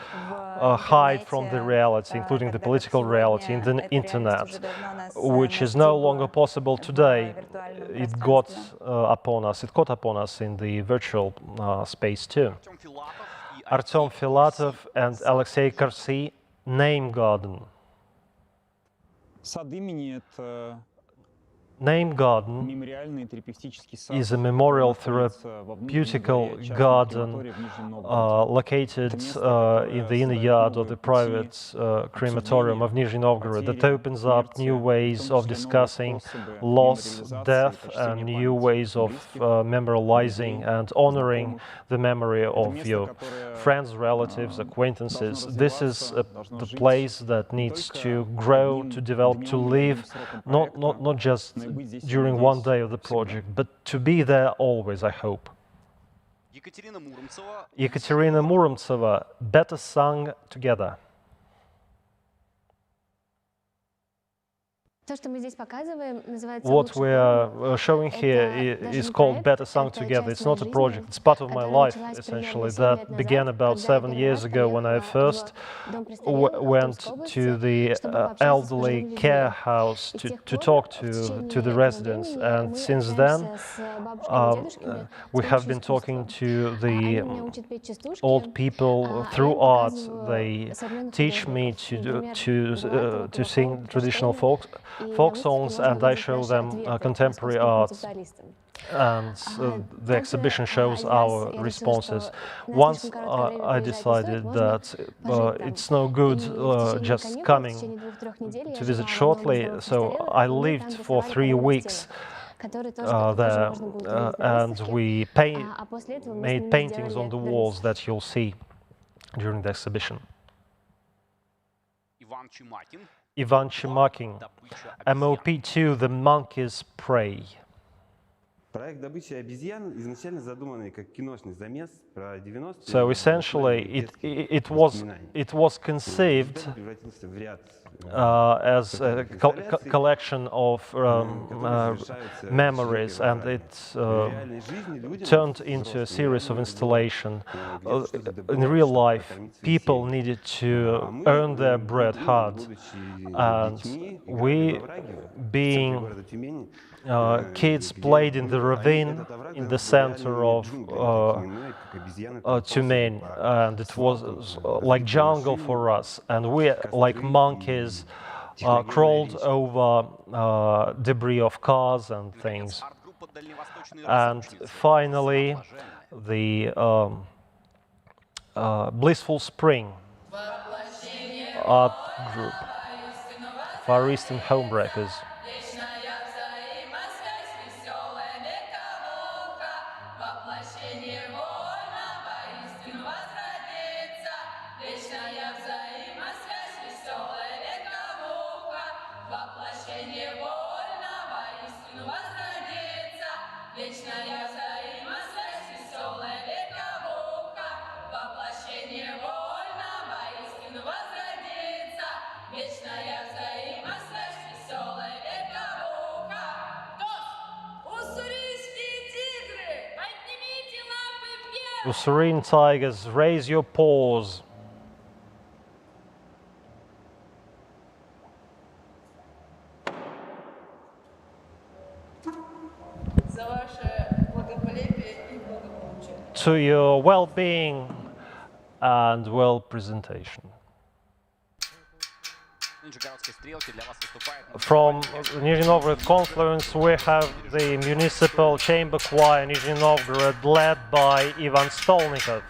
hide from the reality, including the political reality, in the internet, which is no longer possible today. It got upon us in the virtual space too. Artem Filatov and Alexei Karsy, Name Garden. Name Garden is a memorial therapeutical garden located in the inner yard of the private crematorium of Nizhny Novgorod that opens up new ways of discussing loss, death, and new ways of memorializing and honoring the memory of your friends, relatives, acquaintances. This is the place that needs to grow, to develop, to live, not just during one day of the project, but to be there always, I hope. Ekaterina Muromtseva, Better Sung Together. What we are showing here is called Better Sung Together. It's not a project, it's part of my life, essentially. That began about 7 years ago when I first went to the elderly care house to talk to the residents. And since then, we have been talking to the old people through art. They teach me to sing traditional folk songs, and I show them contemporary art, and the exhibition shows our responses. Once I decided that it's no good just coming to visit shortly, so I lived for 3 weeks there, and we made paintings on the walls that you'll see during the exhibition. Ivan Chimakin, MOP2, The Monkey's Prey. So essentially, it was conceived as a collection of memories, and it turned into a series of installations. In real life, people needed to earn their bread hard, and we, being kids, played in the ravine in the center of Tyumen, and it was like jungle for us, and we, like monkeys, crawled over debris of cars and things. And finally, the Blissful Spring art group, Far Eastern Homebreakers. Serene tigers, raise your paws. To your well-being and well-presentation. From Nizhny Novgorod Confluence, we have the Municipal Chamber Choir Nizhny Novgorod, led by Ivan Stolnikov.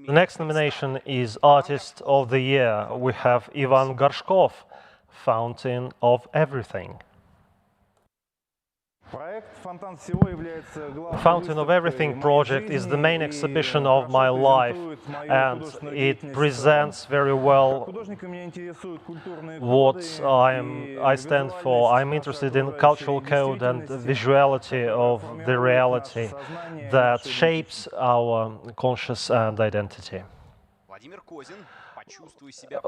The next nomination is Artist of the Year. We have Ivan Gorshkov, Fountain of Everything. Fountain of Everything project is the main exhibition of my life, and it presents very well what I stand for. I'm interested in cultural code and the visuality of the reality that shapes our conscious and identity.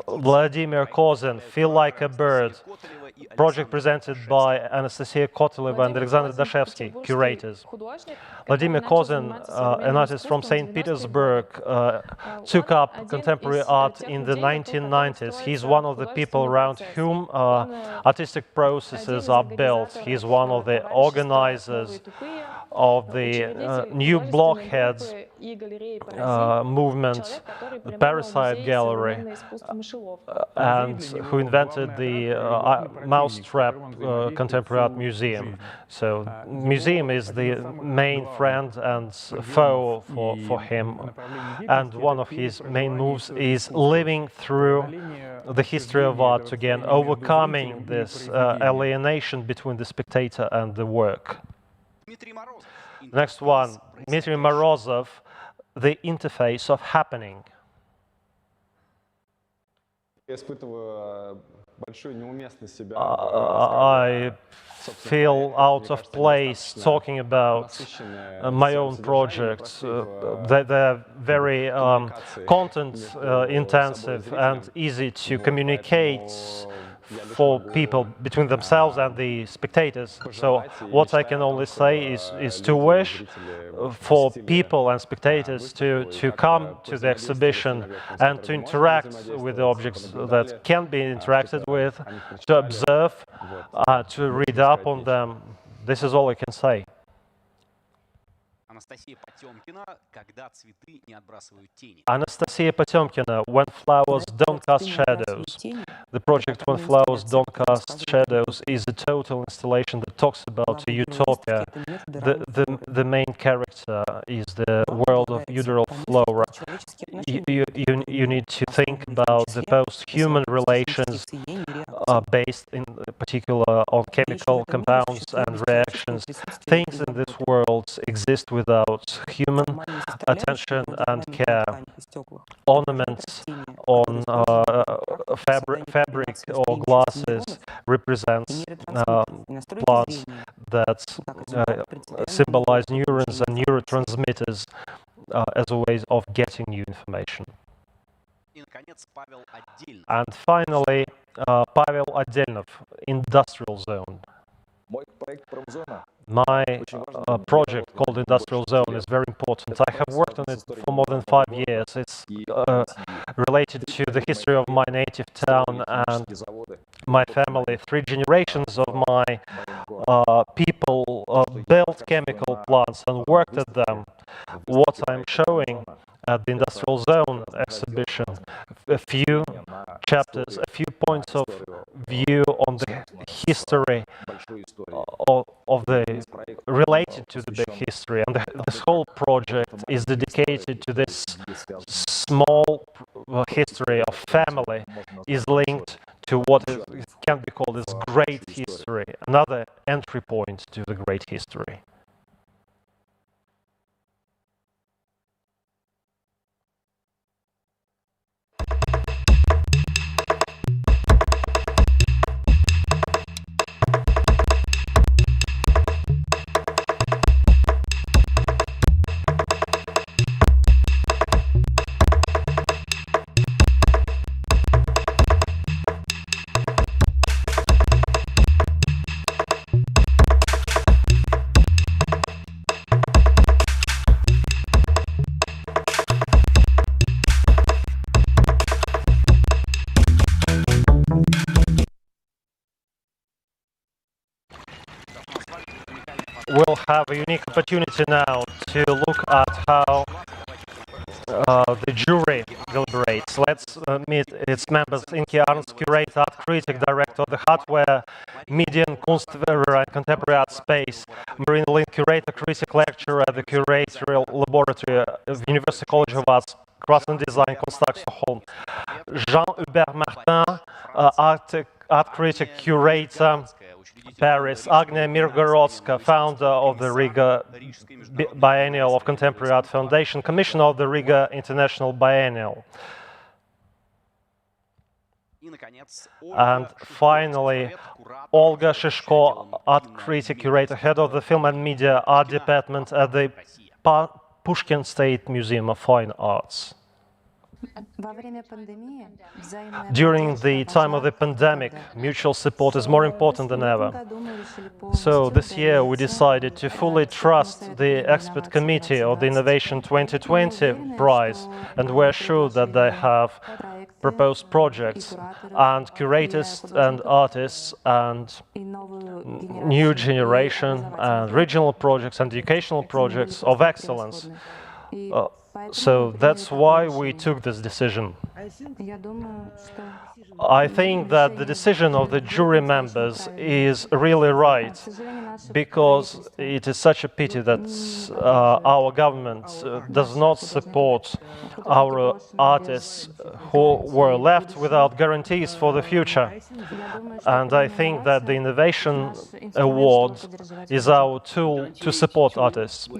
Vladimir Kozin, Feel Like a Bird, project presented by Anastasia Koteleva and Alexander Dashevsky, curators. Vladimir Kozin, an artist from St. Petersburg, took up contemporary art in the 1990s. He's one of the people around whom artistic processes are built. He's one of the organizers of the new blockheads movement, the Parasite Gallery, and who invented the Mousetrap Contemporary Art Museum. So museum is the main friend and foe for him, and one of his main moves is living through the history of art again, overcoming this alienation between the spectator and the work. Next one, Dmitry Morozov, The Interface of Happening. I feel out of place talking about my own projects. They're very content intensive and easy to communicate for people between themselves and the spectators. So what I can only say is to wish for people and spectators to come to the exhibition and to interact with the objects that can be interacted with, to observe, to read up on them. This is all I can say. Anastasia Potemkina, When Flowers Don't Cast Shadows. The project When Flowers Don't Cast Shadows is a total installation that talks about a utopia. The main character is the world of uteral flora. You need to think about the post-human relations based in particular on chemical compounds and reactions. Things in this world exist without human attention and care. Ornaments on fabric or glasses represents plants that symbolize neurons and neurotransmitters as a way of getting new information. And finally, Pavel Отдельнов, Industrial Zone. My project called Industrial Zone is very important. I have worked on it for more than 5 years. It's related to the history of my native town and my family. 3 generations of my people built chemical plants and worked at them. What I'm showing at the Industrial Zone exhibition, a few chapters, a few points of view on the history of the related to the big history, and this whole project is dedicated to this small history of family, is linked to what can be called this great history, another entry point to the great history. We'll have a unique opportunity now to look at how the jury deliberates. Let's meet its members. Inki Arns, curator, art critic, director of the Hardware, Median, Kunstwerker and Contemporary Art Space. Marina Lind, curator, critic, lecturer at the Curatorial Laboratory of University College of Arts, Craft and Design, Construction, Holm. Jean-Hubert Martin, art critic, curator, Paris. Agnia Mirgorodska, founder of the Riga Biennial of Contemporary Art Foundation, commissioner of the Riga International Biennial. And finally, Olga Shishko, art critic, curator, head of the Film and Media Art Department at the Pushkin State Museum of Fine Arts. During the time of the pandemic, mutual support is more important than ever. So this year we decided to fully trust the expert committee of the Innovation 2020 prize, and we're sure that they have proposed projects and curators and artists and new generation and regional projects and educational projects of excellence. So that's why we took this decision. I think that the decision of the jury members is really right, because it is such a pity that our government does not support our artists who were left without guarantees for the future. And I think that the Innovation Award is our tool to support artists.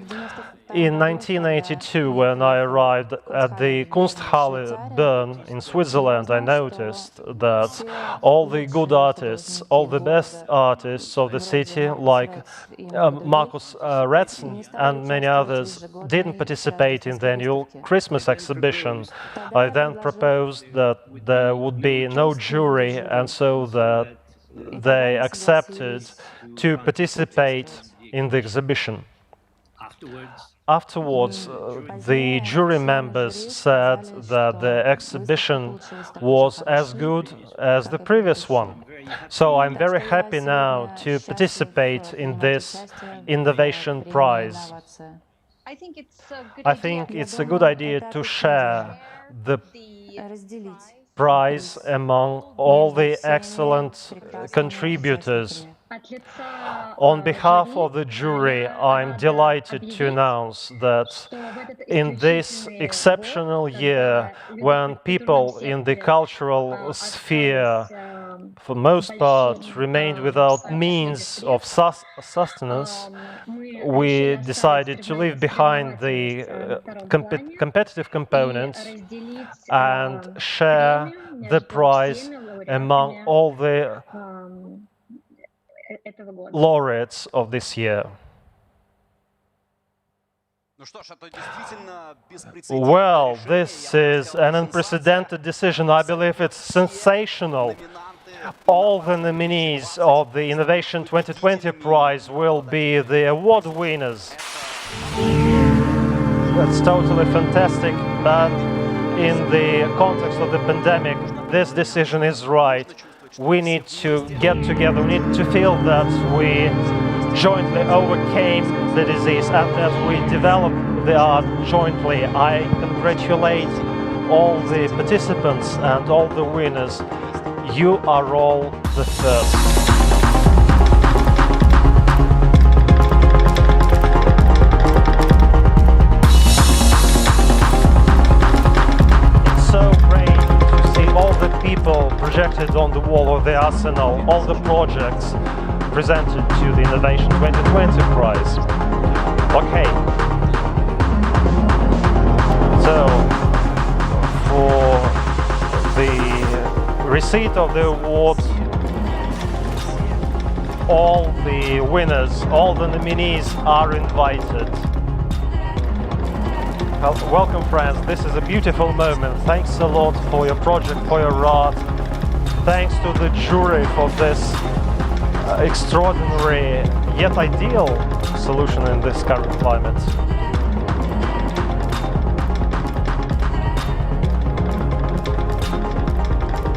In 1982, when I arrived at the Kunsthalle Bern in Switzerland, I noticed that all the good artists, all the best artists of the city, like Markus Retzen and many others, didn't participate in the annual Christmas exhibition. I then proposed that there would be no jury, and so that they accepted to participate in the exhibition. Afterwards, the jury members said that the exhibition was as good as the previous one. So I'm very happy now to participate in this Innovation Prize. I think it's a good idea to share the разделить prize among all the excellent contributors. On behalf of the jury, I'm delighted to announce that in this exceptional year, when people in the cultural sphere, for most part, remained without means of sustenance, we decided to leave behind the competitive components and share the prize among all the laureates of this year. Well, this is an unprecedented decision. I believe it's sensational. All the nominees of the Innovation 2020 prize will be the award winners. That's totally fantastic, but in the context of the pandemic, this decision is right. We need to get together, we need to feel that we jointly overcame the disease and that we developed the art jointly. I congratulate all the participants and all the winners. You are all the first. People projected on the wall of the arsenal, all the projects presented to the Innovation 2020 prize. Okay. So, for the receipt of the award, all the winners, all the nominees are invited. Welcome, friends. This is a beautiful moment. Thanks a lot for your project, for your art. Thanks to the jury for this extraordinary yet ideal solution in this current climate.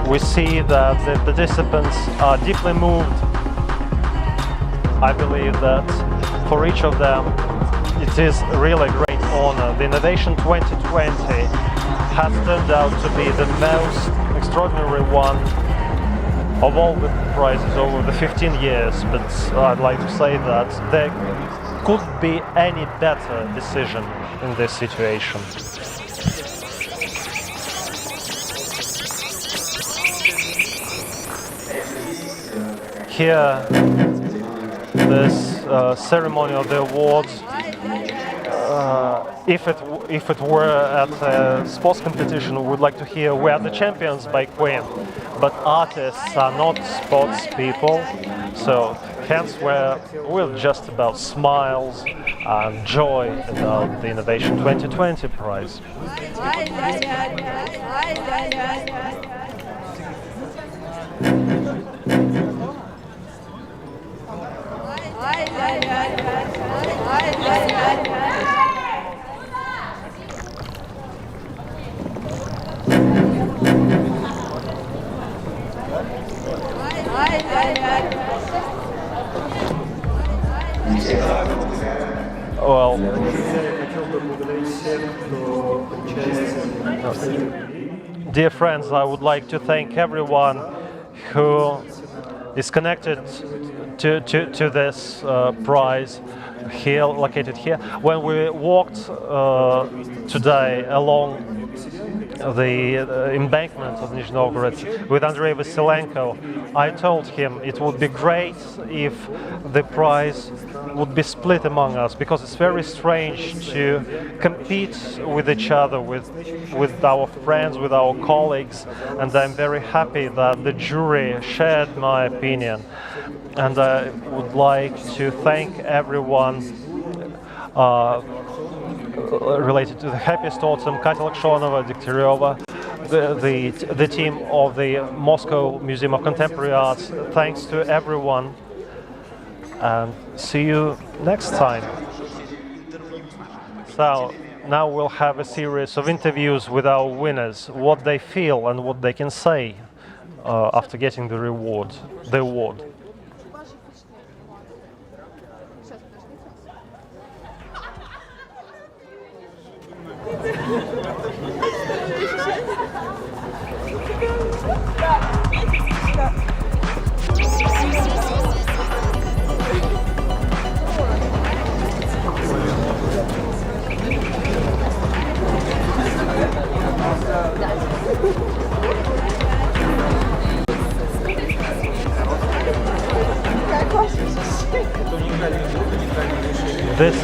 We see that the participants are deeply moved. I believe that for each of them it is really a great honor. The Innovation 2020 has turned out to be the most extraordinary one of all the prizes over the 15 years, but I'd like to say that there could be any better decision in this situation. Here, this ceremony of the awards, if it were at a sports competition, we would like to hear "We Are the Champions" by Queen, but artists are not sports people, so hence we're just about smiles and joy about the Innovation 2020 prize. Well, dear friends, I would like to thank everyone who is connected to this prize here, located here. When we walked today along the embankment of Nizhny Novgorod with Andrei Vasilenko, I told him it would be great if the prize would be split among us, because it's very strange to compete with each other, with our friends, with our colleagues, and I'm very happy that the jury shared my opinion. And I would like to thank everyone related to the Happiest Autumn, Katya Lakshonova, Degtyaryova, the team of the Moscow Museum of Contemporary Arts. Thanks to everyone, and see you next time. So now we'll have a series of interviews with our winners, what they feel and what they can say after getting the award. This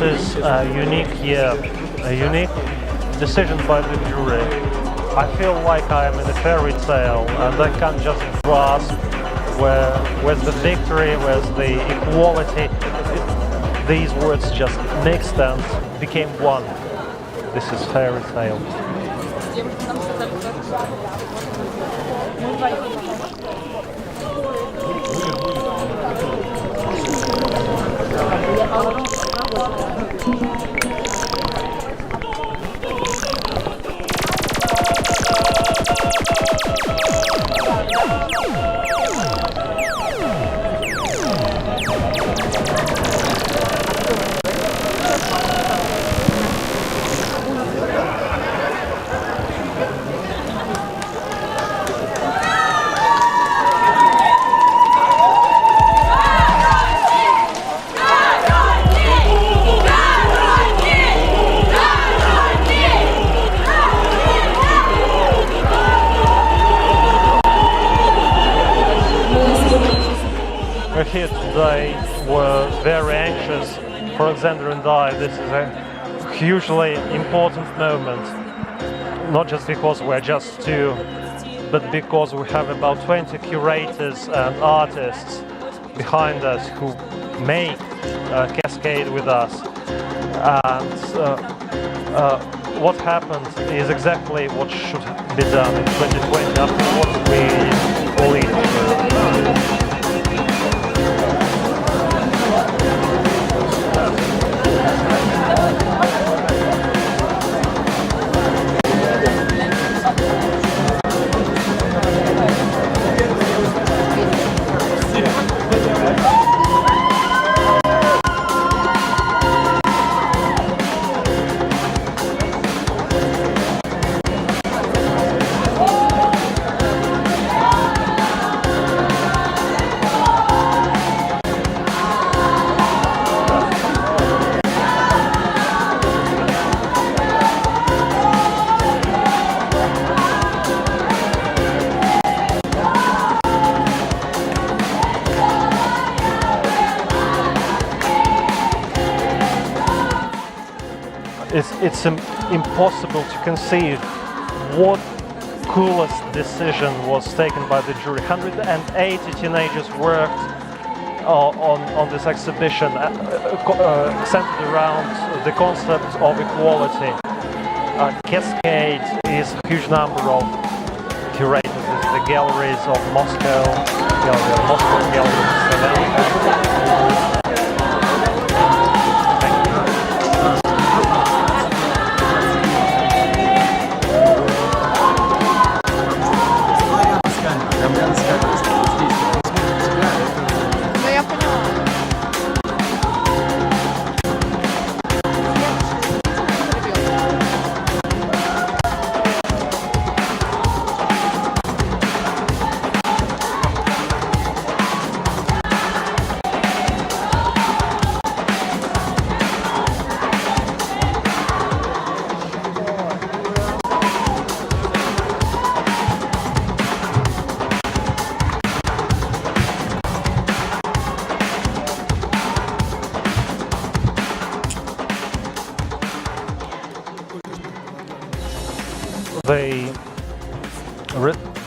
is a unique year, a unique decision by the jury. I feel like I am in a fairy tale and I can't just grasp where's the victory, where's the equality. These words just mixed and became one. This is fairy tale. We're here today, we're very anxious. For Alexander and I, this is a hugely important moment. Not just because we're just two, but because we have about 20 curators and artists behind us who make Cascade with us. And what happened is exactly what should be done in 2020 after what we believe. It's impossible to conceive what coolest decision was taken by the jury. 180 teenagers worked on this exhibition centered around the concept of equality. Cascade is a huge number of curators. It's the galleries of Moscow, gallery of Savannah.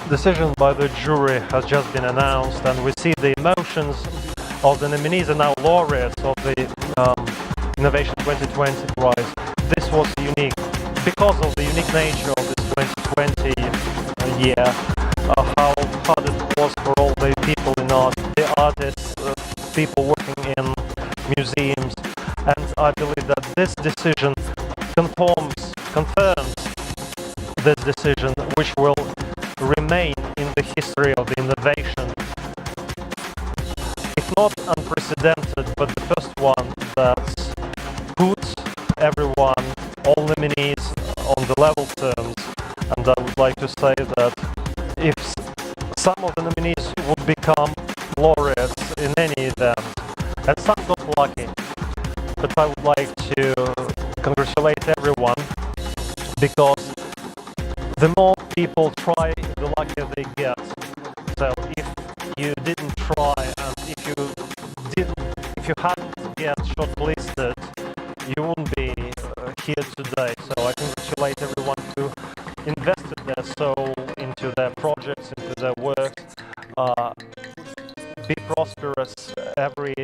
The decision by the jury has just been announced, and we see the emotions of the nominees and now laureates of the Innovation 2020 prize. This was unique because of the unique nature of this 2020 year, how hard it was for all the people in art, the artists, people working in museums, and I believe that this decision confirms this decision, which will remain in the history of the innovation. If not unprecedented, but the first one that puts everyone, all nominees, on the level terms, and I would like to say that if some of the nominees would become laureates in any event, and some got lucky, but I would like to congratulate everyone, because the more people try, the luckier they get. So if you didn't try, and if you hadn't get shortlisted, you wouldn't be here today. So I congratulate everyone who invested their soul into their projects, into their work. Be prosperous, every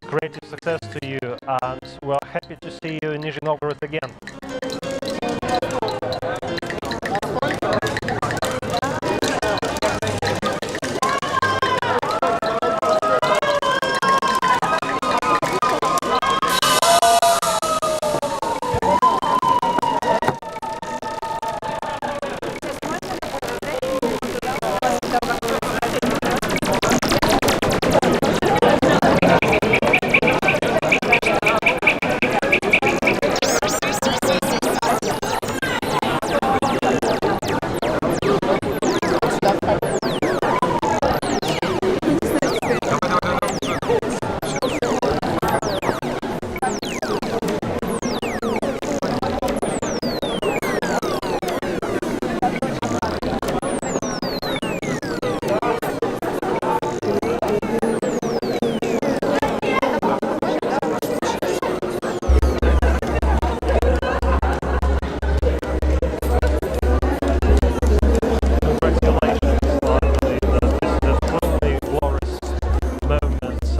creative success to you, and we're happy to see you in Nizhny Novgorod again.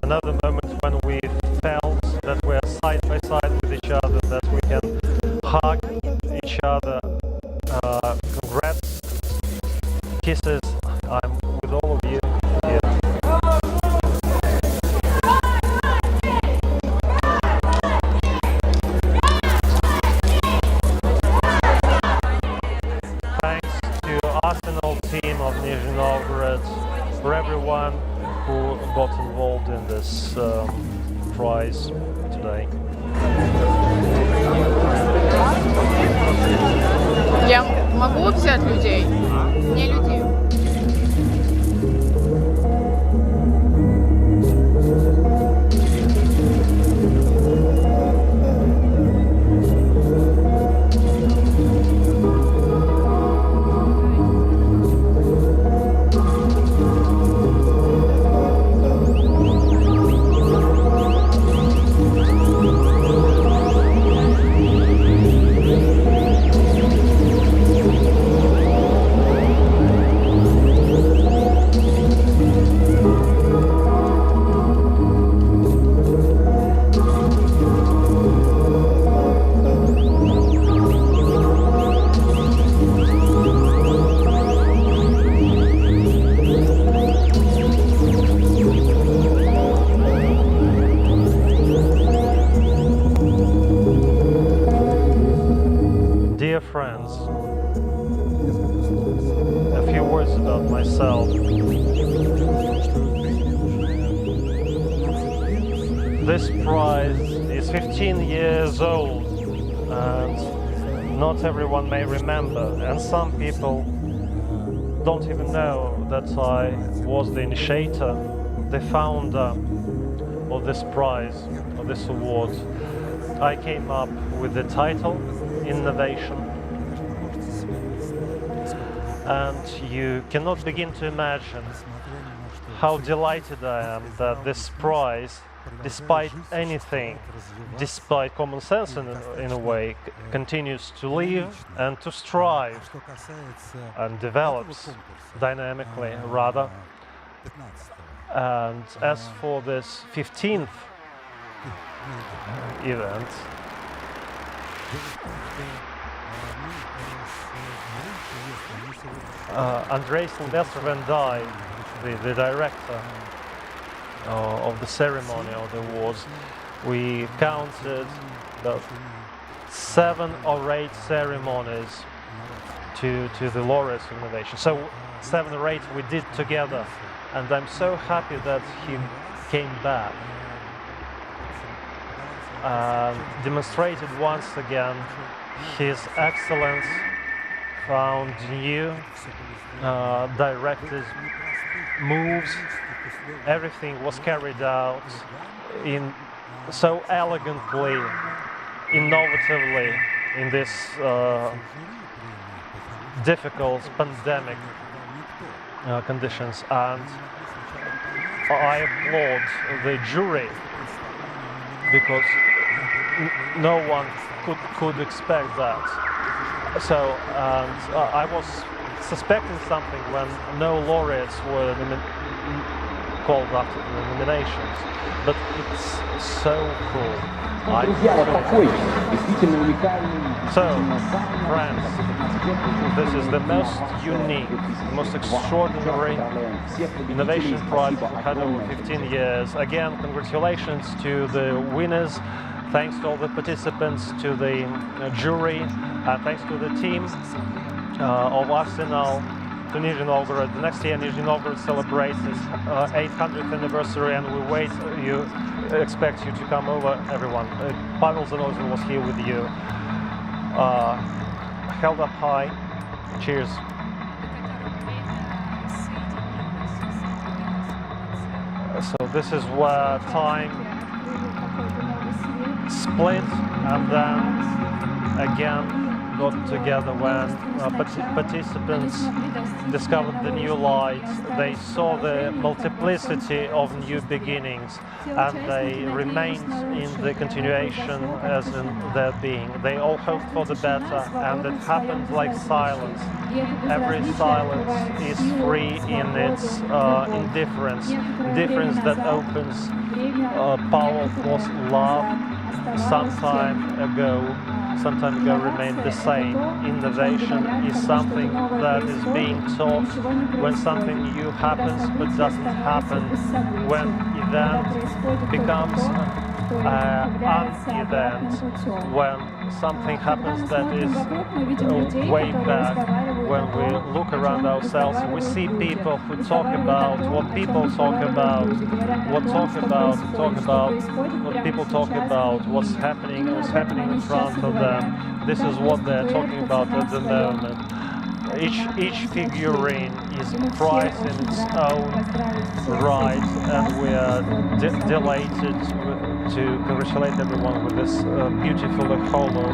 Another moment when we felt that we're side by side with each other, that we can hug each other. Congrats, kisses. I'm with all of you here. Thanks to Arsenal team of Nizhny Novgorod, for everyone who got involved in this prize today. Я могу взять людей? Не людей. Dear friends, a few words about myself. This prize is 15 years old, and not everyone may remember, and some people don't even know that I was the initiator, the founder of this prize, of this award. I came up with the title, Innovation, and you cannot begin to imagine how delighted I am that this prize, despite anything, despite common sense in a way, continues to live and to strive and develops dynamically, rather. And as for this 15th event, Andrei Sylvester and I, the director of the ceremony of the awards, we counted about 7 or 8 ceremonies to the laureates of innovation. So 7 or 8 we did together, and I'm so happy that he came back and demonstrated once again His Excellence found new directed moves. Everything was carried out in so elegantly, innovatively in this difficult pandemic conditions, and I applaud the jury because no one could expect that. So, and I was suspecting something when no laureates were called after the nominations, but it's so cool. So, friends, this is the most unique, most extraordinary innovation project we've had over 15 years. Again, congratulations to the winners. Thanks to all the participants, to the jury, thanks to the team of Arsenal, to Nizhny Novgorod. The next year Nizhny Novgorod celebrates its 800th anniversary, and we expect you to come over, everyone. Pavel Zanozin was here with you. Held up high. Cheers. So this is where time split and then again got together when participants discovered the new lights. They saw the multiplicity of new beginnings, and they remained in the continuation as in their being. They all hoped for the better, and it happened like silence. Every silence is free in its indifference that opens powerful love. Some time ago remained the same. Innovation is something that is being taught when something new happens but doesn't happen, when event becomes an event, when something happens that is way back. When we look around ourselves, we see people who talk about what people talk about, what people talk about, what's happening in front of them. This is what they're talking about at the moment. Each figurine is prized in its own right, and we are delighted to congratulate everyone with this beautifully hollow